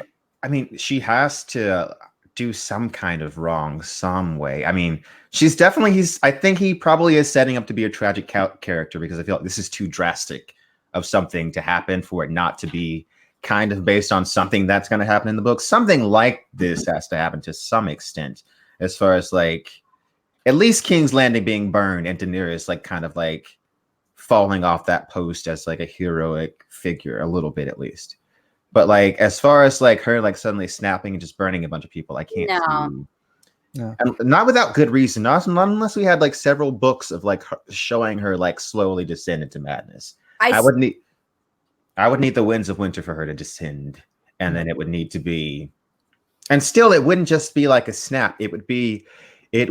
has to do some kind of wrong some way. I mean, I think he probably is setting up to be a tragic character, because I feel like this is too drastic of something to happen for it not to be kind of based on something that's going to happen in the book. Something like this has to happen to some extent, as far as like at least King's Landing being burned and Daenerys like kind of like falling off that post as like a heroic figure a little bit at least. But like as far as like her like suddenly snapping and just burning a bunch of people, I can't see. No. And not without good reason. Not unless we had like several books of like showing her like slowly descend into madness. I would need the Winds of Winter for her to descend, and then it would need to be, and still it wouldn't just be like a snap. It would be like,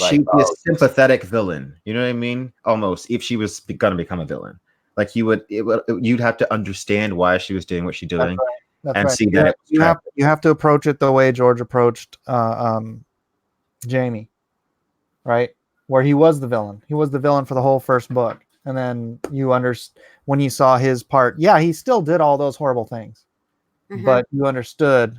she'd be a sympathetic villain. You know what I mean? Almost, if she was going to become a villain, like you'd have to understand why she was doing what she's doing. That's right. See that you have to approach it the way George approached Jamie, right? Where he was the villain. He was the villain for the whole first book, and then when you saw his part, yeah, he still did all those horrible things, but you understood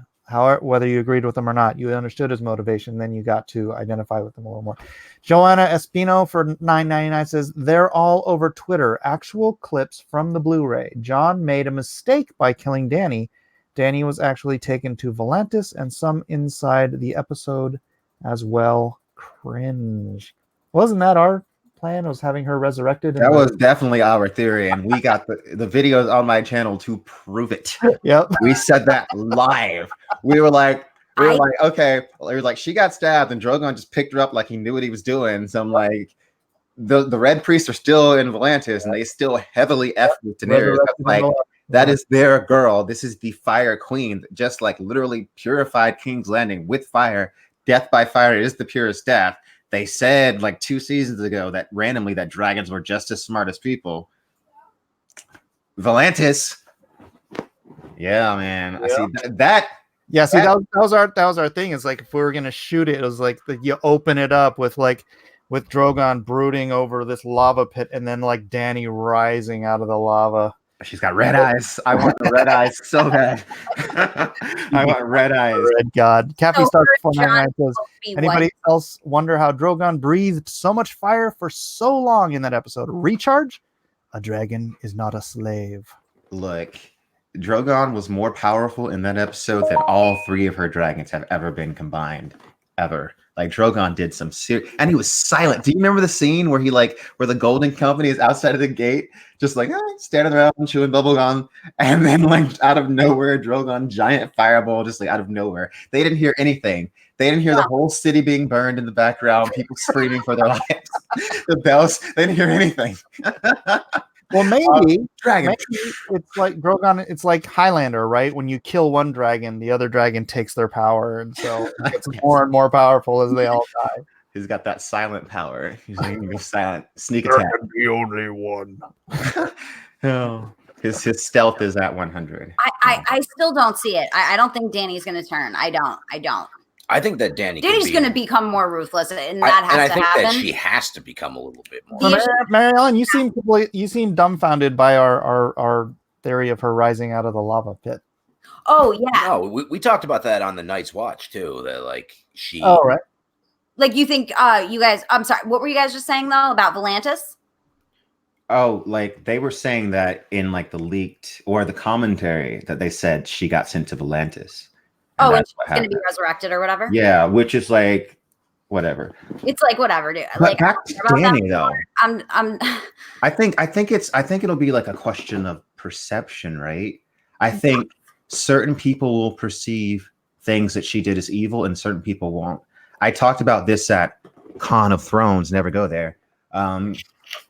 whether you agreed with him or not. You understood his motivation. Then you got to identify with him a little more. Joanna Espino for $9.99 says, they're all over Twitter. Actual clips from the Blu-ray. John made a mistake by killing Danny. Danny was actually taken to Volantis, and some inside the episode as well. Cringe. Wasn't that our plan? Was having her resurrected? That was definitely our theory, and we got the videos on my channel to prove it. Yep. We said that live. We were like, okay. We were like, she got stabbed, and Drogon just picked her up like he knew what he was doing. So I'm like, the Red Priests are still in Volantis, and they still heavily F with Daenerys. Like, that is their girl. This is the Fire Queen, just like literally purified King's Landing with fire. Death by fire is the purest death. They said like 2 seasons ago that randomly that dragons were just as smart as people. Volantis. Yeah, man. I see that. Yeah, see, that was our thing. It's like if we were gonna shoot it, it was like you open it up with Drogon brooding over this lava pit, and then like Danny rising out of the lava. She's got red eyes. I want the red eyes so bad. I want red eyes. Red God. Cappy Star 499 says, anybody else wonder how Drogon breathed so much fire for so long in that episode? Recharge? A dragon is not a slave. Look, Drogon was more powerful in that episode than all 3 of her dragons have ever been combined. Ever. Like Drogon did some serious, and he was silent. Do you remember the scene where where the Golden Company is outside of the gate, just like standing around chewing bubblegum, and then like out of nowhere, Drogon giant fireball, just like out of nowhere. They didn't hear anything. They didn't hear the whole city being burned in the background, people screaming for their lives, the bells. They didn't hear anything. Well, maybe dragon. Maybe it's like Drogon. It's like Highlander, right? When you kill one dragon, the other dragon takes their power, and so it gets more and more powerful as they all die. He's got that silent power. He's going to go silent, sneak attack. The only one. Oh, his stealth is at 100. I still don't see it. I don't think Danny's going to turn. I don't. I think that Danny's going to become more ruthless, and that has to happen. That she has to become a little bit more. Mary Ellen, you seem dumbfounded by our theory of her rising out of the lava pit. Oh yeah. No, we talked about that on the Night's Watch too. That like she. Oh right. Like you think you guys? I'm sorry. What were you guys just saying though about Volantis? Oh, like they were saying that in like the leaked or the commentary that they said she got sent to Volantis. And she's going to be resurrected or whatever? Yeah, which is like, whatever. It's like whatever, dude. But Like back to Danny though. I'm I think it'll be like a question of perception, right? I think certain people will perceive things that she did as evil and certain people won't. I talked about this at Con of Thrones, never go there.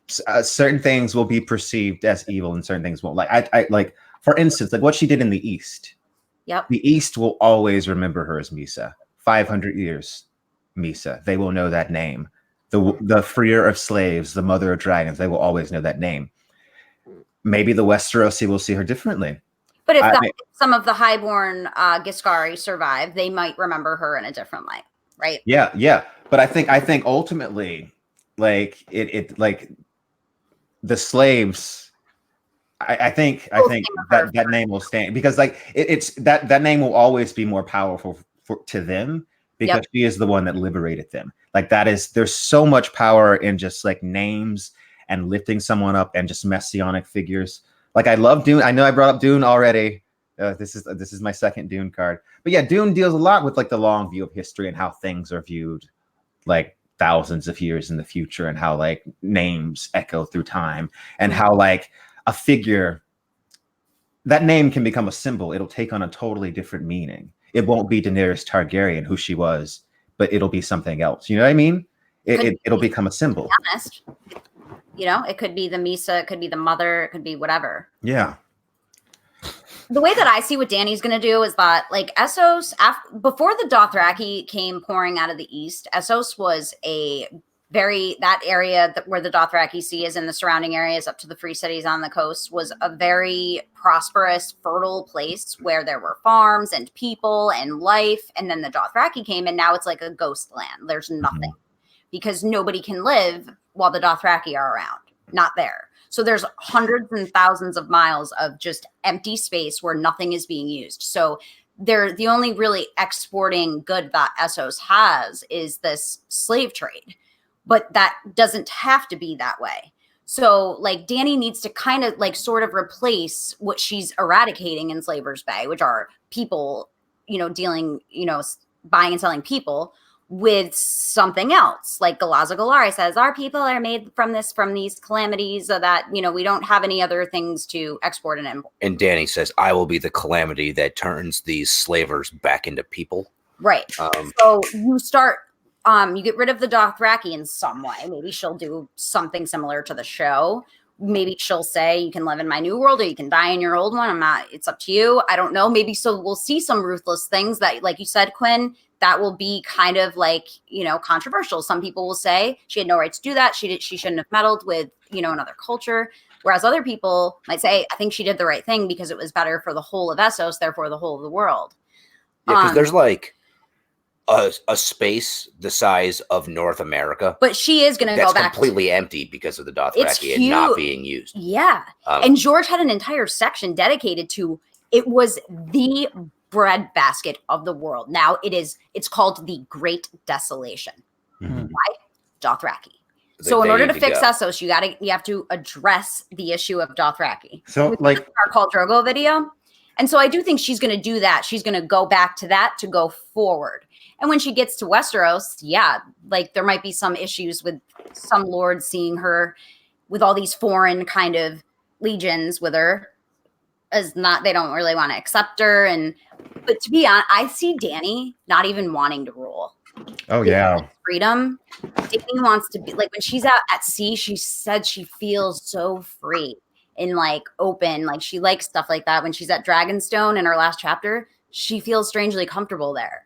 Certain things will be perceived as evil and certain things won't. Like I like, for instance, like what she did in the East. Yep. The East will always remember her as Misa. 500 years, Misa. They will know that name. The freer of slaves, the mother of dragons, they will always know that name. Maybe the Westerosi will see her differently. But if some of the highborn Giscari survive, they might remember her in a different light, right? Yeah. But I think ultimately, like it like the slaves. I think that name will stand because like it's that name will always be more powerful to them because she is the one that liberated them. Like there's so much power in just like names and lifting someone up and just messianic figures. Like I love Dune. I know I brought up Dune already. This is my second Dune card. But yeah, Dune deals a lot with like the long view of history and how things are viewed like thousands of years in the future and how like names echo through time and how like a figure, that name can become a symbol. It'll take on a totally different meaning. It won't be Daenerys Targaryen, who she was, but it'll be something else. You know what I mean? It'll become a symbol. To be honest. You know, it could be the Misa, it could be the mother, it could be whatever. Yeah. The way that I see what Danny's going to do is that, like, Essos, before the Dothraki came pouring out of the east, Essos was that area where the Dothraki Sea is and the surrounding areas up to the free cities on the coast was a very prosperous, fertile place where there were farms and people and life. And then the Dothraki came and now it's like a ghost land. There's nothing because nobody can live while the Dothraki are around. Not there. So there's hundreds and thousands of miles of just empty space where nothing is being used. So they're the only really exporting good that Essos has is this slave trade. But that doesn't have to be that way. So like Danny needs to kind of like sort of replace what she's eradicating in Slaver's Bay, which are people, dealing, buying and selling people with something else. Like Galaza Galari says, our people are made from these calamities so that, we don't have any other things to export and import. And Danny says, I will be the calamity that turns these slavers back into people. Right. So you start... you get rid of the Dothraki in some way. Maybe she'll do something similar to the show. Maybe she'll say, you can live in my new world or you can die in your old one. It's up to you. I don't know. Maybe so we'll see some ruthless things that, like you said, Quinn, that will be kind of like, controversial. Some people will say she had no right to do that. She shouldn't have meddled with, another culture. Whereas other people might say, I think she did the right thing because it was better for the whole of Essos, therefore the whole of the world. Yeah, because there's like a space the size of North America, but she is going to go back completely empty because of the Dothraki and not being used. Yeah, and George had an entire section dedicated to it. Was the breadbasket of the world. Now it's called the Great Desolation. Why? Dothraki. So in order to fix Essos, you have to address the issue of Dothraki. So like our Khal Drogo video, and so I do think she's going to do that. She's going to go back to that to go forward. And when she gets to Westeros, yeah, like there might be some issues with some lords seeing her with all these foreign kind of legions with her as they don't really want to accept her. But to be honest, I see Danny not even wanting to rule. Oh yeah. Freedom. Danny wants to be like when she's out at sea, she said she feels so free and like open. Like she likes stuff like that. When she's at Dragonstone in her last chapter, she feels strangely comfortable there.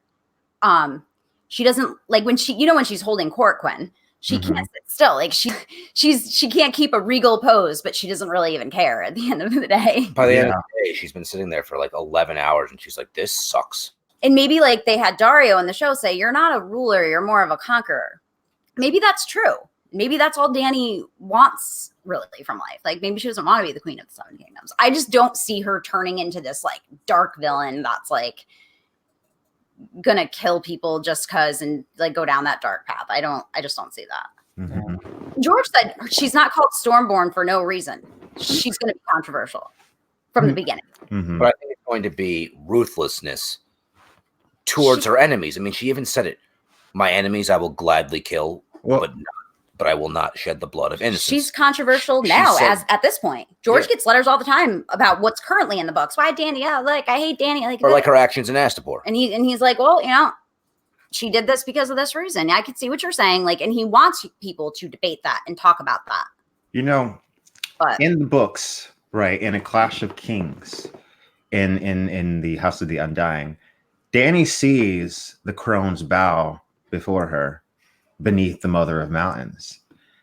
She doesn't like when when she's holding court, Quinn, she can't sit still. Like she can't keep a regal pose, but she doesn't really even care at the end of the day. By the end of the day, she's been sitting there for like 11 hours and she's like, this sucks. And maybe like they had Dario in the show say, you're not a ruler, you're more of a conqueror. Maybe that's true. Maybe that's all Danny wants really from life. Like maybe she doesn't want to be the queen of the Seven Kingdoms. I just don't see her turning into this like dark villain that's like gonna kill people just cause and like go down that dark path. I just don't see that. George said she's not called Stormborn for no reason. She's gonna be controversial from the beginning. But I think it's going to be ruthlessness towards her enemies. I mean, she even said it. My enemies I will gladly kill, Well, but I will not shed the blood of innocence. She's controversial She now, said- as at this point. George Yeah. gets letters all the time about what's currently in the books. Why Danny? Yeah, like I hate Danny. or like her actions in Astapor. and he's like, well, she did this because of this reason. I could see what you're saying. Like, and he wants people to debate that and talk about that. But in the books, right, in A Clash of Kings, in the House of the Undying, Dany sees the crones bow before her beneath the Mother of Mountains.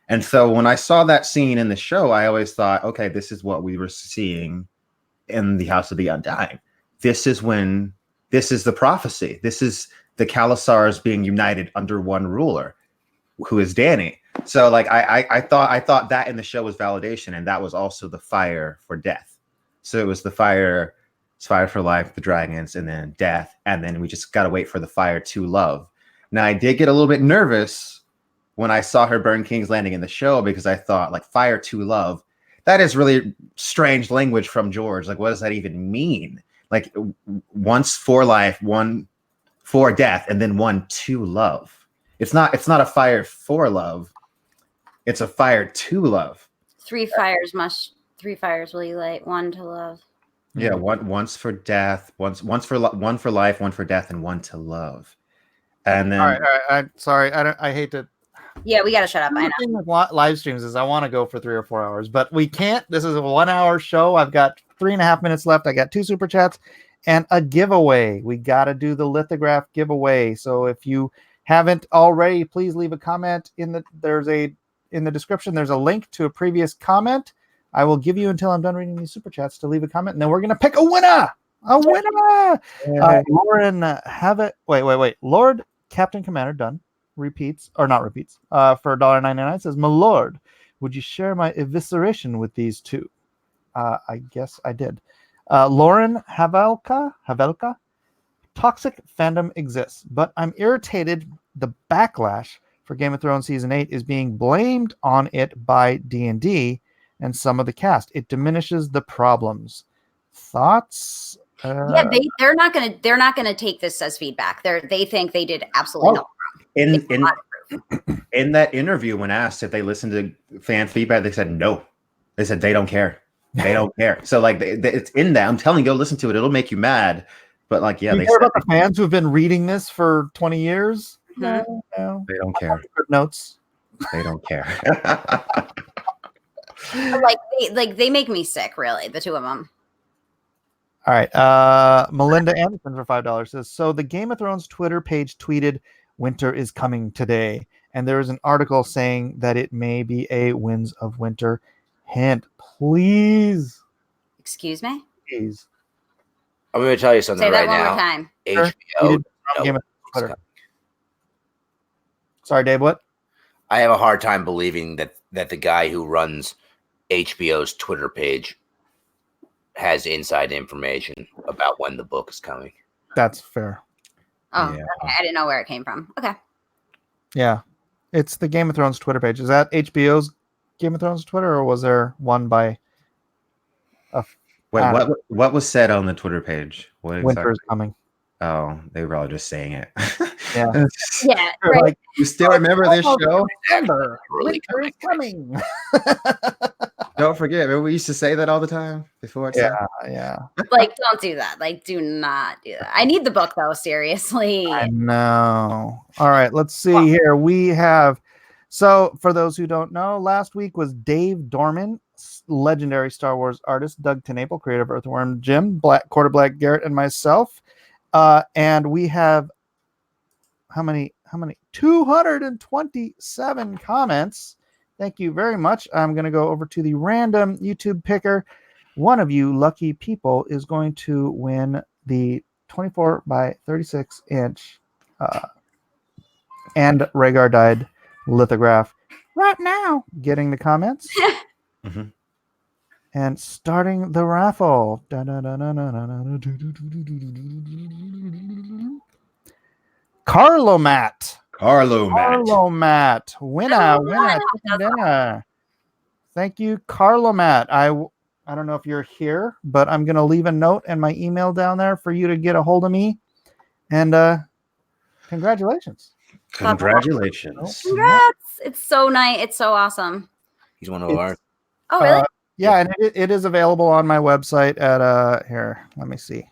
And so when I saw that scene in the show, I always thought, okay, this is what we were seeing in the House of the Undying. This is the prophecy. This is the Khalasars being united under one ruler, who is Dany. So like I thought that in the show was validation, and that was also the fire for death. So it was fire for life, the dragons, and then death, and then we just gotta wait for the fire to love. Now I did get a little bit nervous when I saw her burn King's Landing in the show, because I thought, like, fire to love, that is really strange language from George. Like, what does that even mean? Like, once for life, one for death, and then one to love. It's not a fire for love. It's a fire to love. Three fires will you light, one to love. Yeah, once for death, one for life, one for death, and one to love. And then All right. Sorry, I hate to. Yeah, we gotta shut up. I know. The thing with live streams is I want to go for 3 or 4 hours, but we can't. This is a 1 hour show. I've got 3.5 minutes left. I got 2 super chats and a giveaway. We got to do the lithograph giveaway. So if you haven't already, please leave a comment in the description. There's a link to a previous comment. I will give you until I'm done reading these super chats to leave a comment, and then we're gonna pick a winner. Lauren, wait. Lord Captain Commander done. Repeats or not repeats for $1.99 says, my lord, would you share my evisceration with these two? I guess I did. Lauren Havelka, toxic fandom exists, but I'm irritated the backlash for Game of Thrones season 8 is being blamed on it by D&D and some of the cast. It diminishes the problems. Thoughts? Yeah, they're not gonna take this as feedback. They think they did absolutely nothing wrong. In that interview, when asked if they listened to fan feedback, they said no. They said they don't care. They don't care. So like it's in that. I'm telling you, go listen to it. It'll make you mad. But like, yeah, you care about the fans who've been reading this for 20 years. Mm-hmm. No, they don't care. Notes. They don't care. They make me sick. Really, the two of them. All right. Melinda Anderson for $5 says, so the Game of Thrones Twitter page tweeted, winter is coming today. And there is an article saying that it may be a Winds of Winter hint. Please. Excuse me? Please. I'm going to tell you something Say that right one now. more time. HBO. Game of Twitter. Sorry, Dave, what? I have a hard time believing that the guy who runs HBO's Twitter page has inside information about when the book is coming. That's fair. Oh, Yeah. okay. I didn't know where it came from. Okay. Yeah. It's the Game of Thrones Twitter page. Is that HBO's Game of Thrones Twitter, or was there one by Wait, what was said on the Twitter page? What Winter is coming? Oh, they were all just saying it. Yeah. Yeah. Right. Like, you still remember this show? Remember, Really winter is coming. Don't forget. Remember we used to say that all the time before. Yeah. Like, don't do that. Like, do not do that. I need the book though. Seriously. I know. All right, let's see here. We have, so for those who don't know, last week was Dave Dorman, legendary Star Wars artist, Doug TenNapel, creator of Earthworm Jim, Quarter Black Garrett, and myself. And we have how many? 227 comments. Thank you very much. I'm going to go over to the random YouTube picker. One of you lucky people is going to win the 24 by 36 inch and Rhaegar died lithograph right now. Getting the comments and starting the raffle. Carlo Matt. Winner. Dinner. Thank you, Carlo Matt. I don't know if you're here, but I'm going to leave a note and my email down there for you to get a hold of me. And congratulations. Congratulations. Congrats! It's so nice. It's so awesome. He's one of ours. Oh, really? Yeah, and it is available on my website at here. Let me see.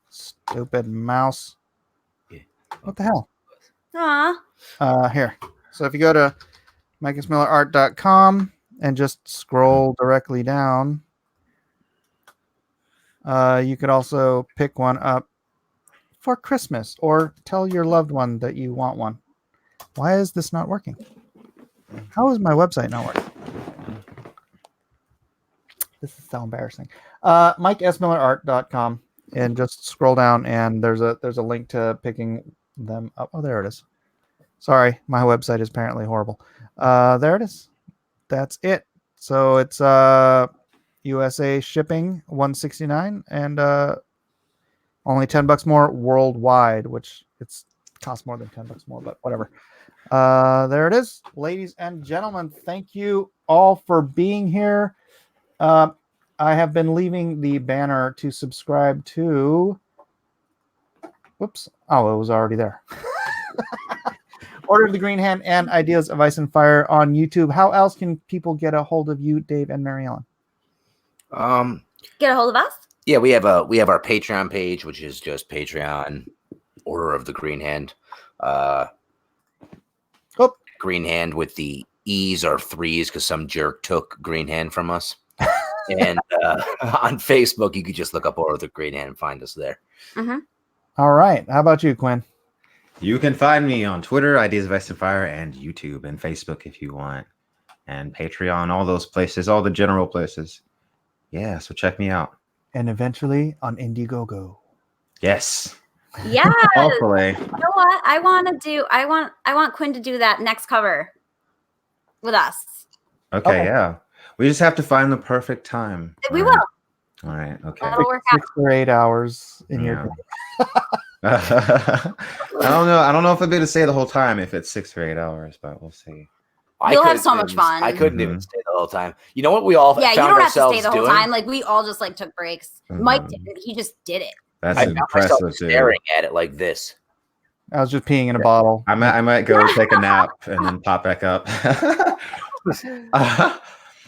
Stupid mouse. What the hell? Aw. Here. So if you go to MicahSmillerArt.com and just scroll directly down, you could also pick one up for Christmas or tell your loved one that you want one. Why is this not working? How is my website not working? This is so embarrassing. MikeSMillerArt.com, and just scroll down and there's a link to picking them up. Oh, there it is. Sorry, my website is apparently horrible. There it is. That's it. So it's USA shipping $169 and only $10 more worldwide, which costs more than $10 more, but whatever. There it is, ladies and gentlemen. Thank you all for being here. I have been leaving the banner to subscribe to. Whoops! Oh, it was already there. Order of the Green Hand and Ideas of Ice and Fire on YouTube. How else can people get a hold of you, Dave and Mary Ellen? Get a hold of us? Yeah, we have our Patreon page, which is just Patreon Order of the Green Hand. Green Hand with the E's or 3s because some jerk took Green Hand from us. And on Facebook, you could just look up Order of the Green Hand and find us there. Mm-hmm. All right. How about you, Quinn? You can find me on Twitter, Ideas of Ice and Fire, and YouTube and Facebook if you want. And Patreon, all those places, all the general places. Yeah, so check me out. And eventually on Indiegogo. Yes. Yeah. Hopefully. You know what? I want Quinn to do that next cover with us. Okay, yeah. We just have to find the perfect time. We All will. right. All right. Okay. That'll work out. 6 or 8 hours in your day. I don't know. I don't know if I'd be able to stay the whole time if it's 6 or 8 hours, but we'll see. You'll have so much fun. I couldn't even stay the whole time. You know what we all Yeah, you found don't have to ourselves stay the whole doing? time. Like we all just like took breaks. Mike didn't. He just did it. That's I found myself impressive, dude. staring at it like this. I was just peeing in a bottle. I might go take a nap and then pop back up.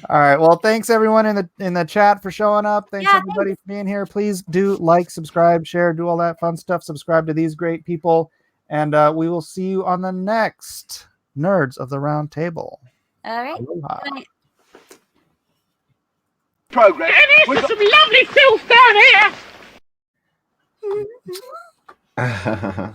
All right. Well, thanks everyone in the chat for showing up. Thanks Yeah, everybody for being here. Please do like, subscribe, share, do all that fun stuff. Subscribe to these great people, and we will see you on the next Nerds of the Round Table. All right. Aloha. Good night. Program. And there's some lovely filth down here.